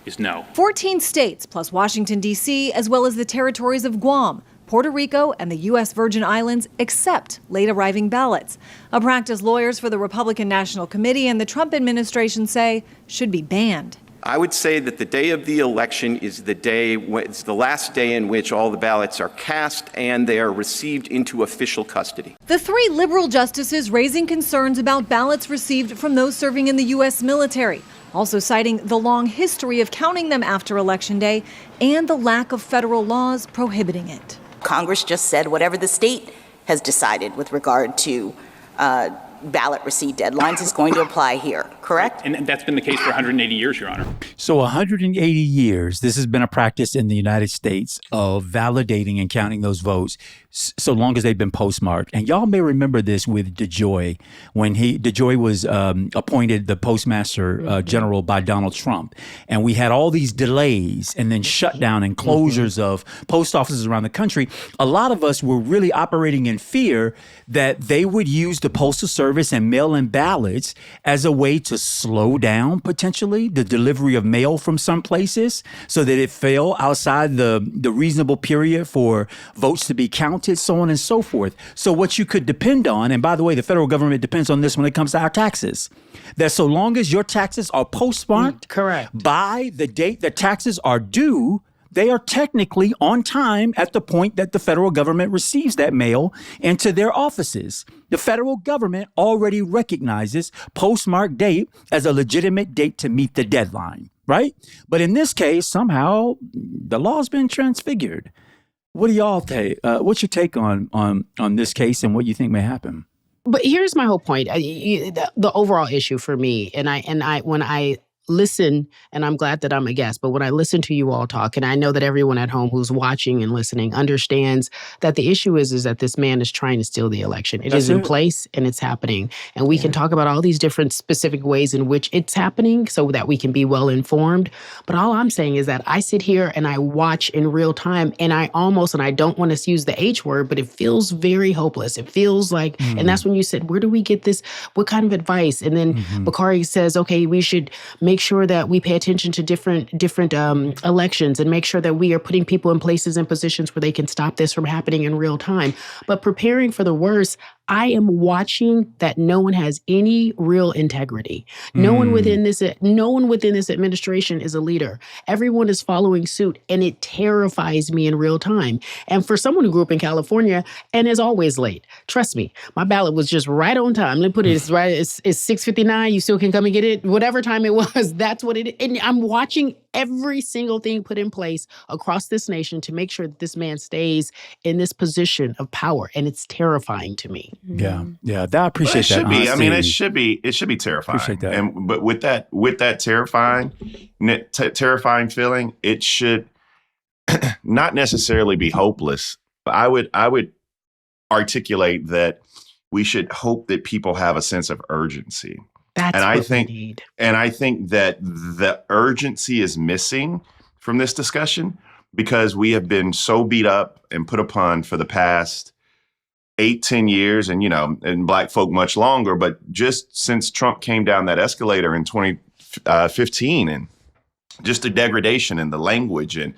is no. 14 states, plus Washington, D.C., as well as the territories of Guam, Puerto Rico, and the U.S. Virgin Islands accept late-arriving ballots, a practice lawyers for the Republican National Committee and the Trump administration say should be banned. I would say that the day of the election is it's the last day in which all the ballots are cast and they are received into official custody. The three liberal justices raising concerns about ballots received from those serving in the U.S. military, also citing the long history of counting them after Election Day and the lack of federal laws prohibiting it. Congress just said whatever the state has decided with regard to ballot receipt deadlines is going to apply here, correct? And that's been the case for 180 years, Your Honor. So 180 years, this has been a practice in the United States of validating and counting those votes so long as they've been postmarked. And y'all may remember this with DeJoy, when DeJoy was appointed the Postmaster General by Donald Trump. And we had all these delays and then shutdown and closures of post offices around the country. A lot of us were really operating in fear that they would use the Postal Service and mail-in ballots as a way to slow down, potentially, the delivery of mail from some places so that it fell outside the reasonable period for votes to be counted, so on and so forth. So what you could depend on, and by the way, the federal government depends on this when it comes to our taxes, that so long as your taxes are postmarked correct by the date that taxes are due, they are technically on time at the point that the federal government receives that mail into their offices. The federal government already recognizes postmark date as a legitimate date to meet the deadline, right? But in this case, somehow the law's been transfigured. What do y'all take? What's your take on this case and what you think may happen? But here's my whole point. The overall issue for me, and I when I listen, and I'm glad that I'm a guest, but when I listen to you all talk, and I know that everyone at home who's watching and listening understands that the issue is that this man is trying to steal the election. It is in place and it's happening. And we can talk about all these different specific ways in which it's happening so that we can be well informed. But all I'm saying is that I sit here and I watch in real time, and I don't want to use the H word, but it feels very hopeless. It feels like, and that's when you said, where do we get this? What kind of advice? And then Bakari says, okay, we should make sure that we pay attention to different elections and make sure that we are putting people in places and positions where they can stop this from happening in real time. But preparing for the worst, I am watching that no one has any real integrity. No one within this administration is a leader. Everyone is following suit, and it terrifies me in real time. And for someone who grew up in California and is always late, trust me, my ballot was just right on time. Let me put it, it's 6:59. You still can come and get it. Whatever time it was, that's what it is. And I'm watching every single thing put in place across this nation to make sure that this man stays in this position of power. And it's terrifying to me. Yeah. I appreciate that. It should be. I mean, it should be terrifying. Appreciate that. But with that terrifying feeling, it should not necessarily be hopeless. I would articulate that we should hope that people have a sense of urgency. I think that the urgency is missing from this discussion because we have been so beat up and put upon for the past 8-10 years, and Black folk much longer. But just since Trump came down that escalator in 2015, and just the degradation in the language, and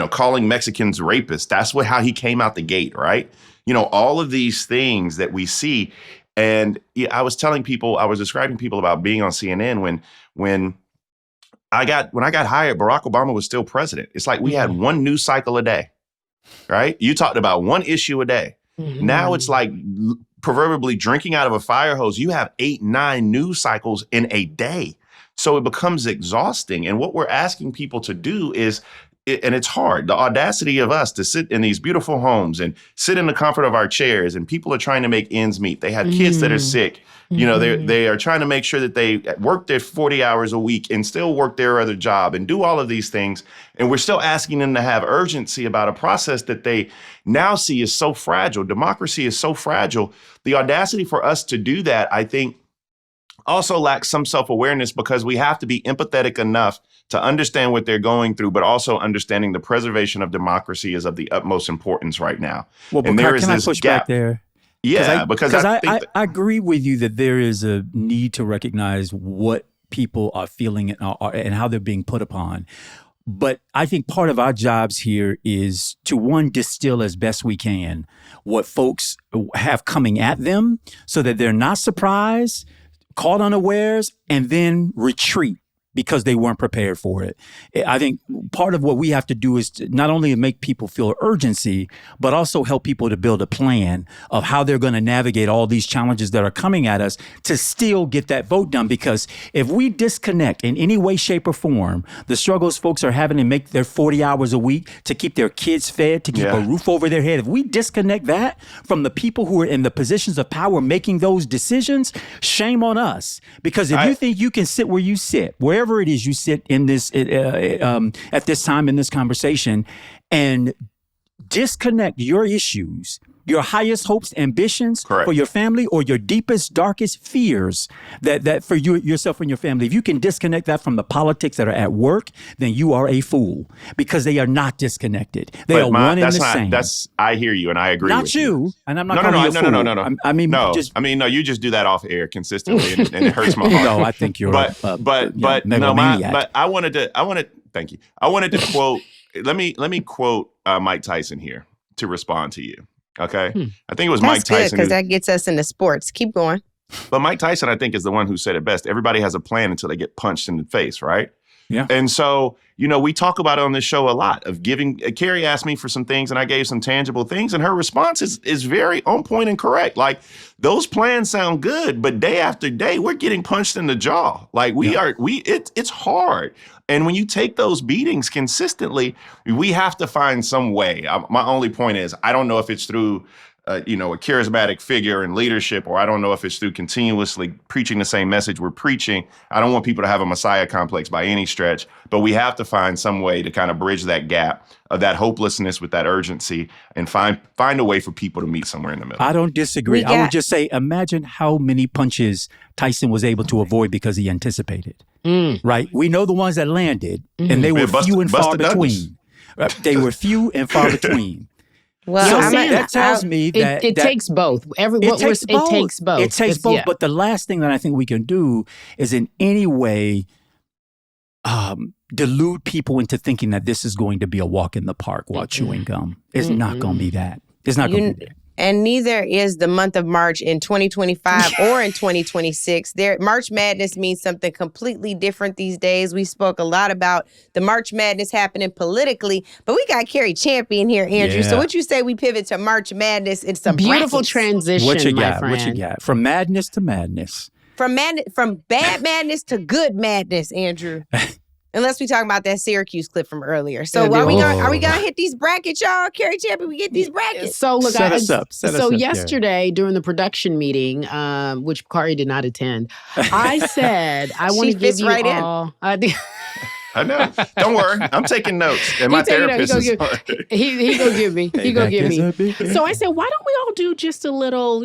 calling Mexicans rapists. That's how he came out the gate, right? All of these things that we see. And I was describing people about being on CNN when I got hired, Barack Obama was still president. It's like we had one news cycle a day, right? You talked about one issue a day. Mm-hmm. Now it's like proverbially drinking out of a fire hose. You have 8-9 news cycles in a day. So it becomes exhausting. And what we're asking people to do is, and it's hard, the audacity of us to sit in these beautiful homes and sit in the comfort of our chairs, and people are trying to make ends meet. They have kids that are sick. You know, they are trying to make sure that they work their 40 hours a week and still work their other job and do all of these things. And we're still asking them to have urgency about a process that they now see is so fragile. Democracy is so fragile. The audacity for us to do that, I think, also lacks some self-awareness, because we have to be empathetic enough to understand what they're going through, but also understanding the preservation of democracy is of the utmost importance right now. Well, and there is can I this push gap back there? Yeah, because I agree with you that there is a need to recognize what people are feeling and how they're being put upon. But I think part of our jobs here is to, one, distill as best we can what folks have coming at them so that they're not surprised, caught unawares, and then retreat because they weren't prepared for it. I think part of what we have to do is to not only make people feel urgency, but also help people to build a plan of how they're going to navigate all these challenges that are coming at us to still get that vote done. Because if we disconnect in any way, shape, or form the struggles folks are having to make their 40 hours a week to keep their kids fed, to keep a roof over their head, if we disconnect that from the people who are in the positions of power making those decisions, shame on us. Because if you think you can sit where you sit, wherever it is you sit in this at this time in this conversation, and disconnect your issues, your highest hopes, ambitions for your family, or your deepest, darkest fears that for yourself and your family, if you can disconnect that from the politics that are at work, then you are a fool, because they are not disconnected. They are one and the same. I hear you, and I agree. Not with you, and I'm not no, calling you a fool. No. I mean, no. You just do that off air consistently, and it hurts my heart. No, I think you're but I wanted to. Thank you. I wanted to quote. Let me quote Mike Tyson here to respond to you. Okay. I think it was Mike Tyson. Because that gets us into sports. Keep going. But Mike Tyson, I think, is the one who said it best. Everybody has a plan until they get punched in the face, right? Yeah. And so, we talk about it on this show a lot of giving. Cari asked me for some things and I gave some tangible things, and her response is very on point and correct. Like, those plans sound good, but day after day, we're getting punched in the jaw. Like it's hard. And when you take those beatings consistently, we have to find some way. My only point is, I don't know if it's through a charismatic figure and leadership, or I don't know if it's through continuously preaching the same message we're preaching. I don't want people to have a Messiah complex by any stretch, but we have to find some way to kind of bridge that gap of that hopelessness with that urgency, and find a way for people to meet somewhere in the middle. I don't disagree. I would just say, imagine how many punches Tyson was able to avoid because he anticipated. Right? We know the ones that landed, and they were few and far between. They were few and far between. Well, that tells me that it takes both. It takes both. It takes both. Yeah. But the last thing that I think we can do is in any way delude people into thinking that this is going to be a walk in the park while chewing gum. It's not going to be that. It's not going to be that. And neither is the month of March in 2025 or in 2026. March Madness means something completely different these days. We spoke a lot about the March Madness happening politically, but we got Cari Champion here, Andrew. Yeah. So what you say we pivot to March Madness and some beautiful brackets? Transition, what you my got? friend. What you got? From madness to madness. From bad madness to good madness, Andrew. Unless we talk about that Syracuse clip from earlier. So are we gonna hit these brackets, y'all? Cari Champion, we get these brackets. So look, set us up. Yesterday during the production meeting, which Bakari did not attend, I said I want to give you all. I know. Don't worry. I'm taking notes. And my therapist is he gonna give me. He gonna give me. So I said, why don't we all do just a little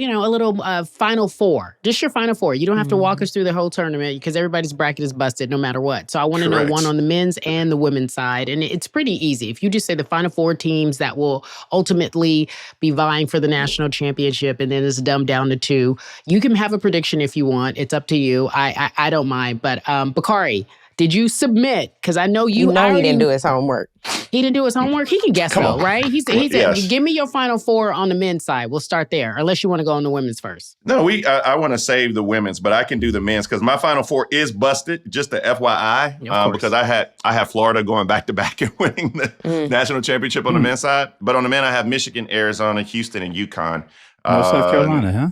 Final Four? Just your Final Four. You don't have to walk us through the whole tournament because everybody's bracket is busted no matter what. So I want to know one on the men's and the women's side. And it's pretty easy. If you just say the Final Four teams that will ultimately be vying for the national championship, and then it's dumbed down to two. You can have a prediction if you want. It's up to you. I don't mind. But Bakari, did you submit? Because I know you he didn't do his homework. He didn't do his homework? He can guess though, right? He said, give me your Final Four on the men's side. We'll start there, unless you want to go on the women's first. No, I want to save the women's, but I can do the men's because my Final Four is busted, just the FYI, because I have Florida going back-to-back and winning the national championship on the men's side. But on the men, I have Michigan, Arizona, Houston, and UConn. South Carolina, huh?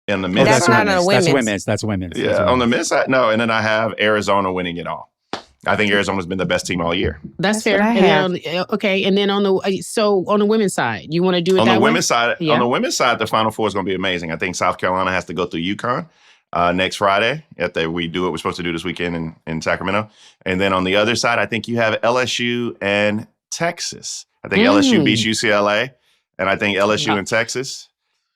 In the men's That's side, not on the women's. That's women's. Yeah, on the men's side, no. And then I have Arizona winning it all. I think Arizona's been the best team all year. That's fair. And then and then on the women's side, you want to do it on that the way? women's side? Yeah. On the women's side, the Final Four is going to be amazing. I think South Carolina has to go through UConn next Friday. We do what we're supposed to do this weekend in Sacramento. And then on the other side, I think you have LSU and Texas. I think LSU beats UCLA, and I think LSU and Texas.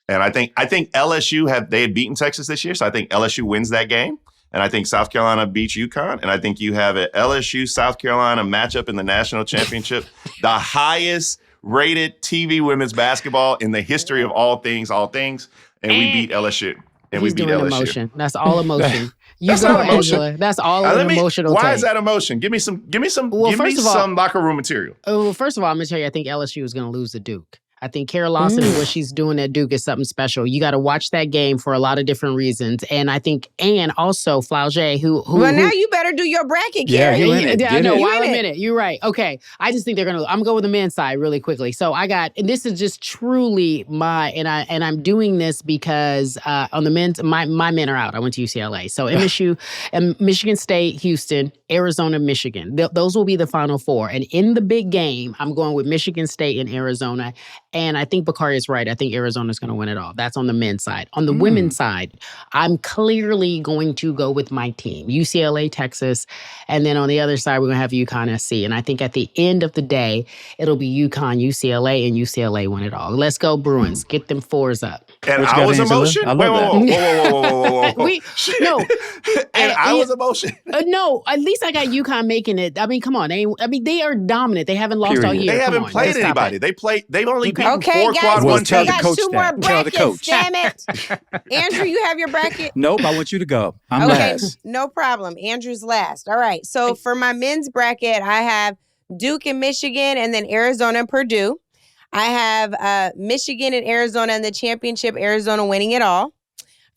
And I think LSU had beaten Texas this year, so I think LSU wins that game. And I think South Carolina beats UConn. And I think you have an LSU-South Carolina matchup in the national championship, the highest rated TV women's basketball in the history of all things. And we beat LSU. And we beat LSU. Emotion. That's all emotion. That's not emotion. Angela. That's all an emotional Why take. is that emotion? Give me some locker room material. Well, first of all, I'm going to tell you, I think LSU is going to lose to Duke. I think Kara Lawson and what she's doing at Duke is something special. You got to watch that game for a lot of different reasons. And I think, and also Flaugier, Well, now you better do your bracket, Carrie. I know. Wait a minute. You're right. Okay. I just think they're going to, I'm going to go with the men's side really quickly. So and this is just truly and I'm doing this because on the men's, my men are out. I went to UCLA. So MSU, and Michigan State, Houston, Arizona, Michigan. Those will be the Final Four. And in the big game, I'm going with Michigan State and Arizona. And I think Bakari is right. I think Arizona's going to win it all. That's on the men's side. On the women's side, I'm clearly going to go with my team, UCLA, Texas. And then on the other side, we're going to have UConn SC. And I think at the end of the day, it'll be UConn, UCLA, and UCLA win it all. Let's go Bruins. Get them fours up. And I was emotion? Whoa. And I was emotion? No, at least I got UConn making it. I mean, come on. They are dominant. They haven't lost all year. They haven't played anybody. They've only beaten 4 quad one teams. We got 2 more brackets, damn it. Andrew, you have your bracket? Nope, I want you to go. I'm last. No problem. Andrew's last. All right. So for my men's bracket, I have Duke and Michigan, and then Arizona and Purdue. I have Michigan and Arizona in the championship, Arizona winning it all.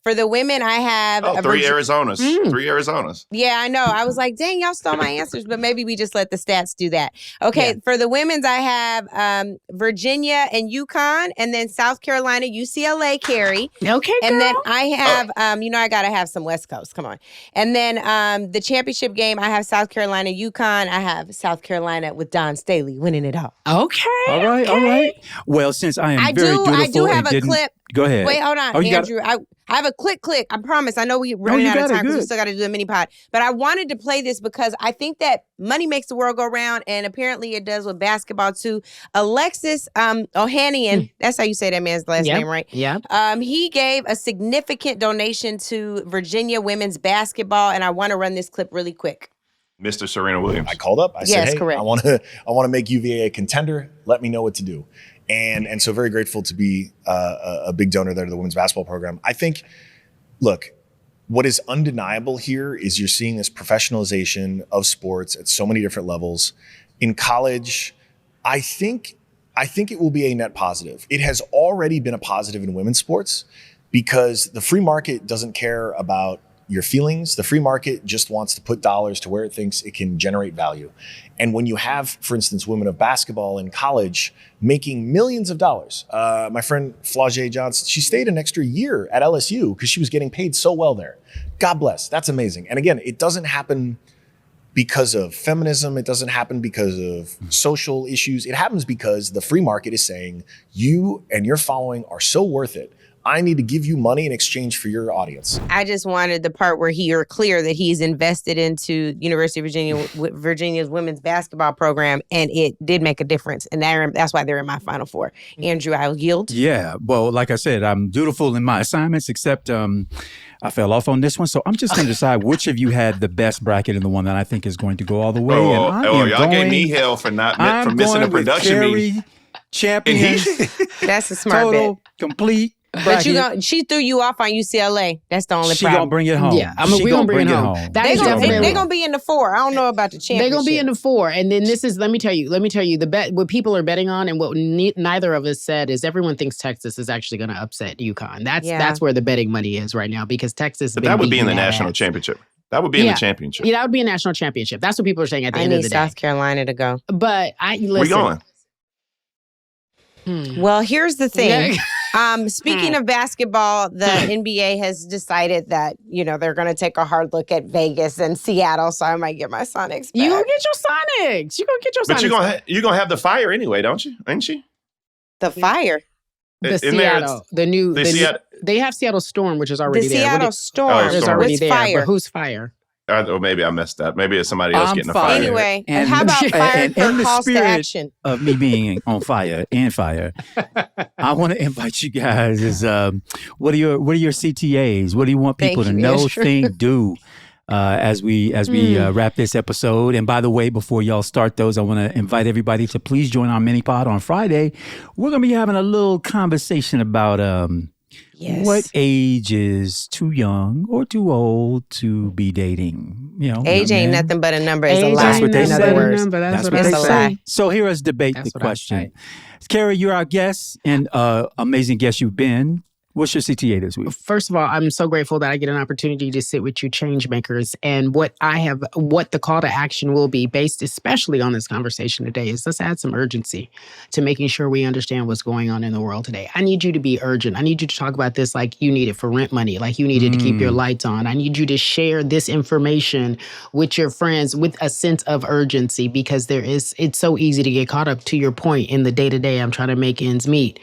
For the women, I have... 3 Arizonas. 3 Arizonas. Yeah, I know. I was like, dang, y'all stole my answers, but maybe we just let the stats do that. Okay, For the women's, I have Virginia and UConn, and then South Carolina, UCLA, Carrie. Okay, And then I have, I got to have some West Coast. Come on. And then the championship game, I have South Carolina, UConn. I have South Carolina with Don Staley winning it all. Okay. All right. Well, since I am very dutiful I do have a clip. Go ahead. Wait, hold on, Andrew. I have a click. I promise. I know we're running out of time because we still got to do a mini pod. But I wanted to play this because I think that money makes the world go round, and apparently it does with basketball too. Alexis Ohanian, that's how you say that man's last name, right? Yeah. He gave a significant donation to Virginia women's basketball, and I want to run this clip really quick. Mr. Serena Williams. I called up. I said, hey, correct. I want to make UVA a contender. Let me know what to do. And so very grateful to be a big donor there to the women's basketball program. I think, look, what is undeniable here is you're seeing this professionalization of sports at so many different levels. In college, I think it will be a net positive. It has already been a positive in women's sports because the free market doesn't care about your feelings. The free market just wants to put dollars to where it thinks it can generate value. And when you have, for instance, women of basketball in college making millions of dollars, my friend Flaugier Johnson, she stayed an extra year at LSU because she was getting paid so well there. God bless. That's amazing. And again, it doesn't happen because of feminism. It doesn't happen because of social issues. It happens because the free market is saying you and your following are so worth it. I need to give you money in exchange for your audience. I just wanted the part where you're clear that he's invested into University of Virginia's women's basketball program, and it did make a difference. And that's why they're in my Final Four. Andrew, I'll yield. Yeah. Well, like I said, I'm dutiful in my assignments, except I fell off on this one. So I'm just going to decide which of you had the best bracket and the one that I think is going to go all the way. Y'all gave me hell for missing a production meeting. Champion. That's a smart total, bet. Complete. But she threw you off on UCLA. That's the only problem. She gonna bring it home. Yeah, we're gonna bring it home. They're gonna be in the 4. I don't know about the championship. They're gonna be in the 4, and then this is. Let me tell you. The bet what people are betting on, and what neither of us said is everyone thinks Texas is actually going to upset UConn. That's where the betting money is right now because Texas. But that would be in the national championship. That would be in the championship. Yeah, that would be a national championship. That's what people are saying at the end of the day. I need South Carolina to go. But listen. Where you going? Well, here's the thing. Speaking of basketball, the NBA has decided that, they're going to take a hard look at Vegas and Seattle, so I might get my Sonics back. You gonna get your Sonics. But you're going to have the Fire anyway, don't you? Ain't you? The Fire? The Seattle. They have Seattle Storm, which is already there. The Seattle Storm is already there. Fire? But who's Fire? Or maybe I messed up. Maybe it's somebody else getting a fire. Anyway, and how about fire for calls to action? Of me being on fire and fire, I want to invite you guys. What are your CTAs? What do you want people to know, think, do? As we wrap this episode. And by the way, before y'all start those, I want to invite everybody to please join our mini pod on Friday. We're going to be having a little conversation about what age is too young or too old to be dating. Age ain't nothing but a number. Is a lie. That's what they say. That's what they say. So here is debate the question. Cari, you're our guest and amazing guest you've been. What's your CTA this week? First of all, I'm so grateful that I get an opportunity to sit with you change makers. And what the call to action will be based especially on this conversation today is let's add some urgency to making sure we understand what's going on in the world today. I need you to be urgent. I need you to talk about this like you need it for rent money, like you needed to keep your lights on. I need you to share this information with your friends with a sense of urgency because it's so easy to get caught up, to your point, in the day-to-day. I'm trying to make ends meet.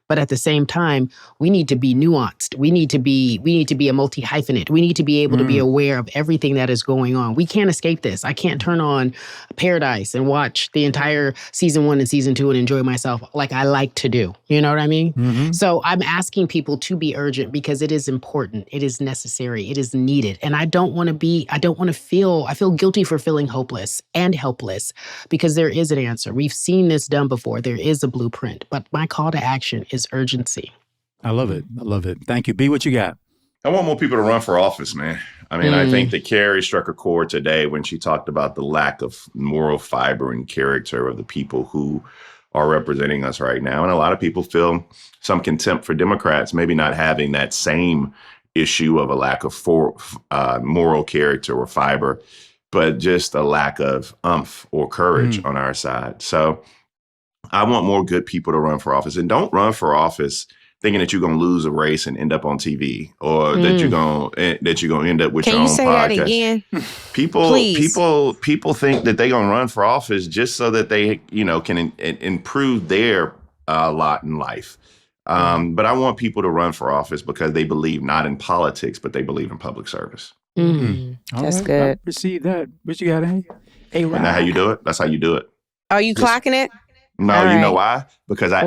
But at the same time, we need to be nuanced. We need to be a multi-hyphenate. We need to be able to be aware of everything that is going on. We can't escape this. I can't turn on Paradise and watch the entire season 1 and season 2 and enjoy myself like I like to do. You know what I mean? Mm-hmm. So I'm asking people to be urgent because it is important. It is necessary. It is needed. And I feel guilty for feeling hopeless and helpless because there is an answer. We've seen this done before. There is a blueprint. But my call to action is urgency. I love it. Thank you. B, what you got? I want more people to run for office, man. I mean, I think that Cari struck a chord today when she talked about the lack of moral fiber and character of the people who are representing us right now. And a lot of people feel some contempt for Democrats, maybe not having that same issue of a lack of moral character or fiber, but just a lack of umph or courage on our side. So I want more good people to run for office, and don't run for office thinking that you're going to lose a race and end up on TV, or that you're going to end up with your own podcast. Can you say that again? People think that they're going to run for office just so that they, can improve their lot in life. But I want people to run for office because they believe not in politics, but they believe in public service. That's good. I received that. What you got, Hey, Isn't that how you do it? That's how you do it. Are you clocking it? No, all you know why? Because I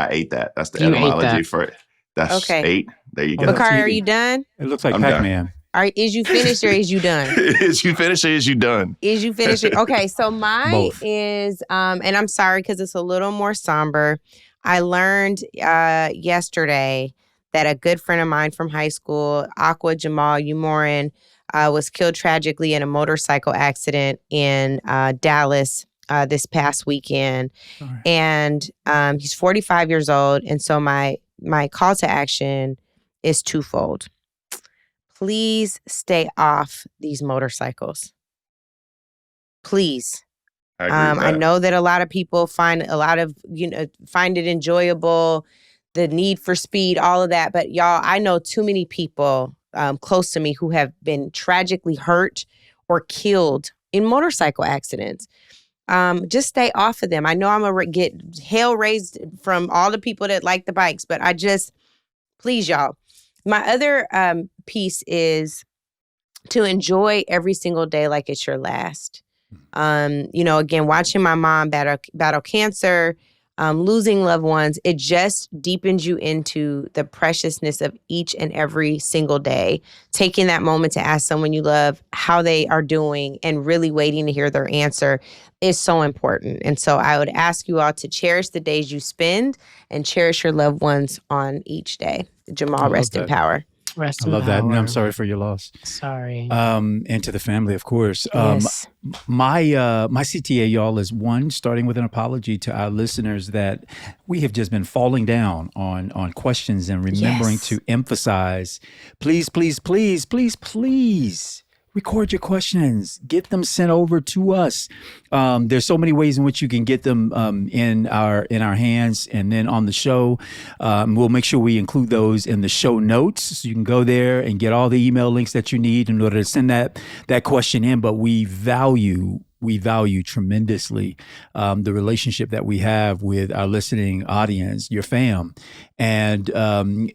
ate that. That's the etymology for it. That's 8. There you go. Bakari, are you done? It looks like Pac-Man. All right, is you finished or is you done? Is you finished or is you done? Is you finished? Okay, so mine is, and I'm sorry because it's a little more somber. I learned yesterday that a good friend of mine from high school, Aqua Jamal Umoran, was killed tragically in a motorcycle accident in Dallas this past weekend. Right. And he's 45 years old. And so my call to action is twofold. Please stay off these motorcycles. Please. I know that a lot of people find it enjoyable, the need for speed, all of that. But y'all, I know too many people close to me who have been tragically hurt or killed in motorcycle accidents. Just stay off of them. I know I'm going to get hell raised from all the people that like the bikes, but please, y'all. My other piece is to enjoy every single day like it's your last. Again, watching my mom battle cancer, losing loved ones, it just deepens you into the preciousness of each and every single day. Taking that moment to ask someone you love how they are doing and really waiting to hear their answer is so important. And so I would ask you all to cherish the days you spend and cherish your loved ones on each day. Jamal, rest in power. I love that. And I'm sorry for your loss. Sorry. And to the family, of course. Yes. My CTA, y'all, is one, starting with an apology to our listeners that we have just been falling down on questions and remembering to emphasize, please record your questions, get them sent over to us. There's so many ways in which you can get them in our hands and then on the show. We'll make sure we include those in the show notes, so you can go there and get all the email links that you need in order to send that question in. But we value tremendously the relationship that we have with our listening audience, your fam. And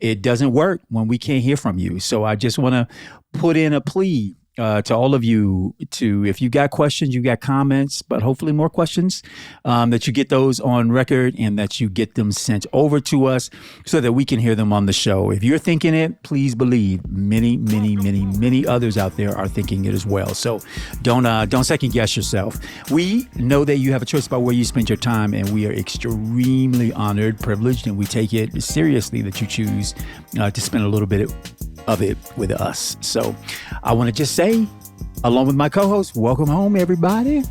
it doesn't work when we can't hear from you. So I just want to put in a plea to all of you to, if you got questions, you got comments, but hopefully more questions, that you get those on record and that you get them sent over to us so that we can hear them on the show. If you're thinking it, please believe many others out there are thinking it as well. So don't second guess yourself. We know that you have a choice about where you spend your time, and we are extremely honored, privileged, and we take it seriously that you choose to spend a little bit of it with us. So I want to just say, along with my co-host, welcome home, everybody.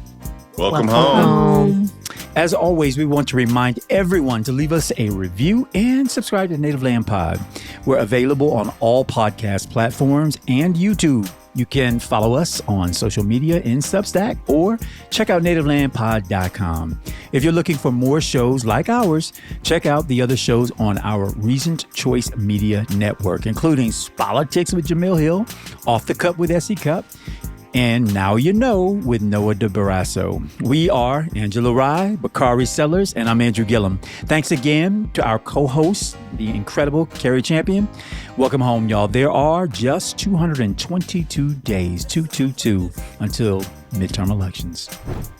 Welcome home. As always, we want to remind everyone to leave us a review and subscribe to Native Land Pod. We're available on all podcast platforms and YouTube. You can follow us on social media in Substack or check out nativelandpod.com. If you're looking for more shows like ours, check out the other shows on our Recent Choice Media Network, including Politics with Jemele Hill, Off the Cup with Essie Cup, and Now You Know with Noah DeBarasso. We are Angela Rye, Bakari Sellers, and I'm Andrew Gillum. Thanks again to our co-host, the incredible Cari Champion. Welcome home, y'all. There are just 222 days, 222, until midterm elections.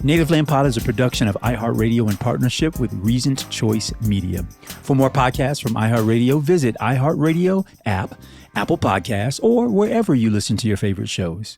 Native Land Pod is a production of iHeartRadio in partnership with Recent Choice Media. For more podcasts from iHeartRadio, visit iHeartRadio app, Apple Podcasts, or wherever you listen to your favorite shows.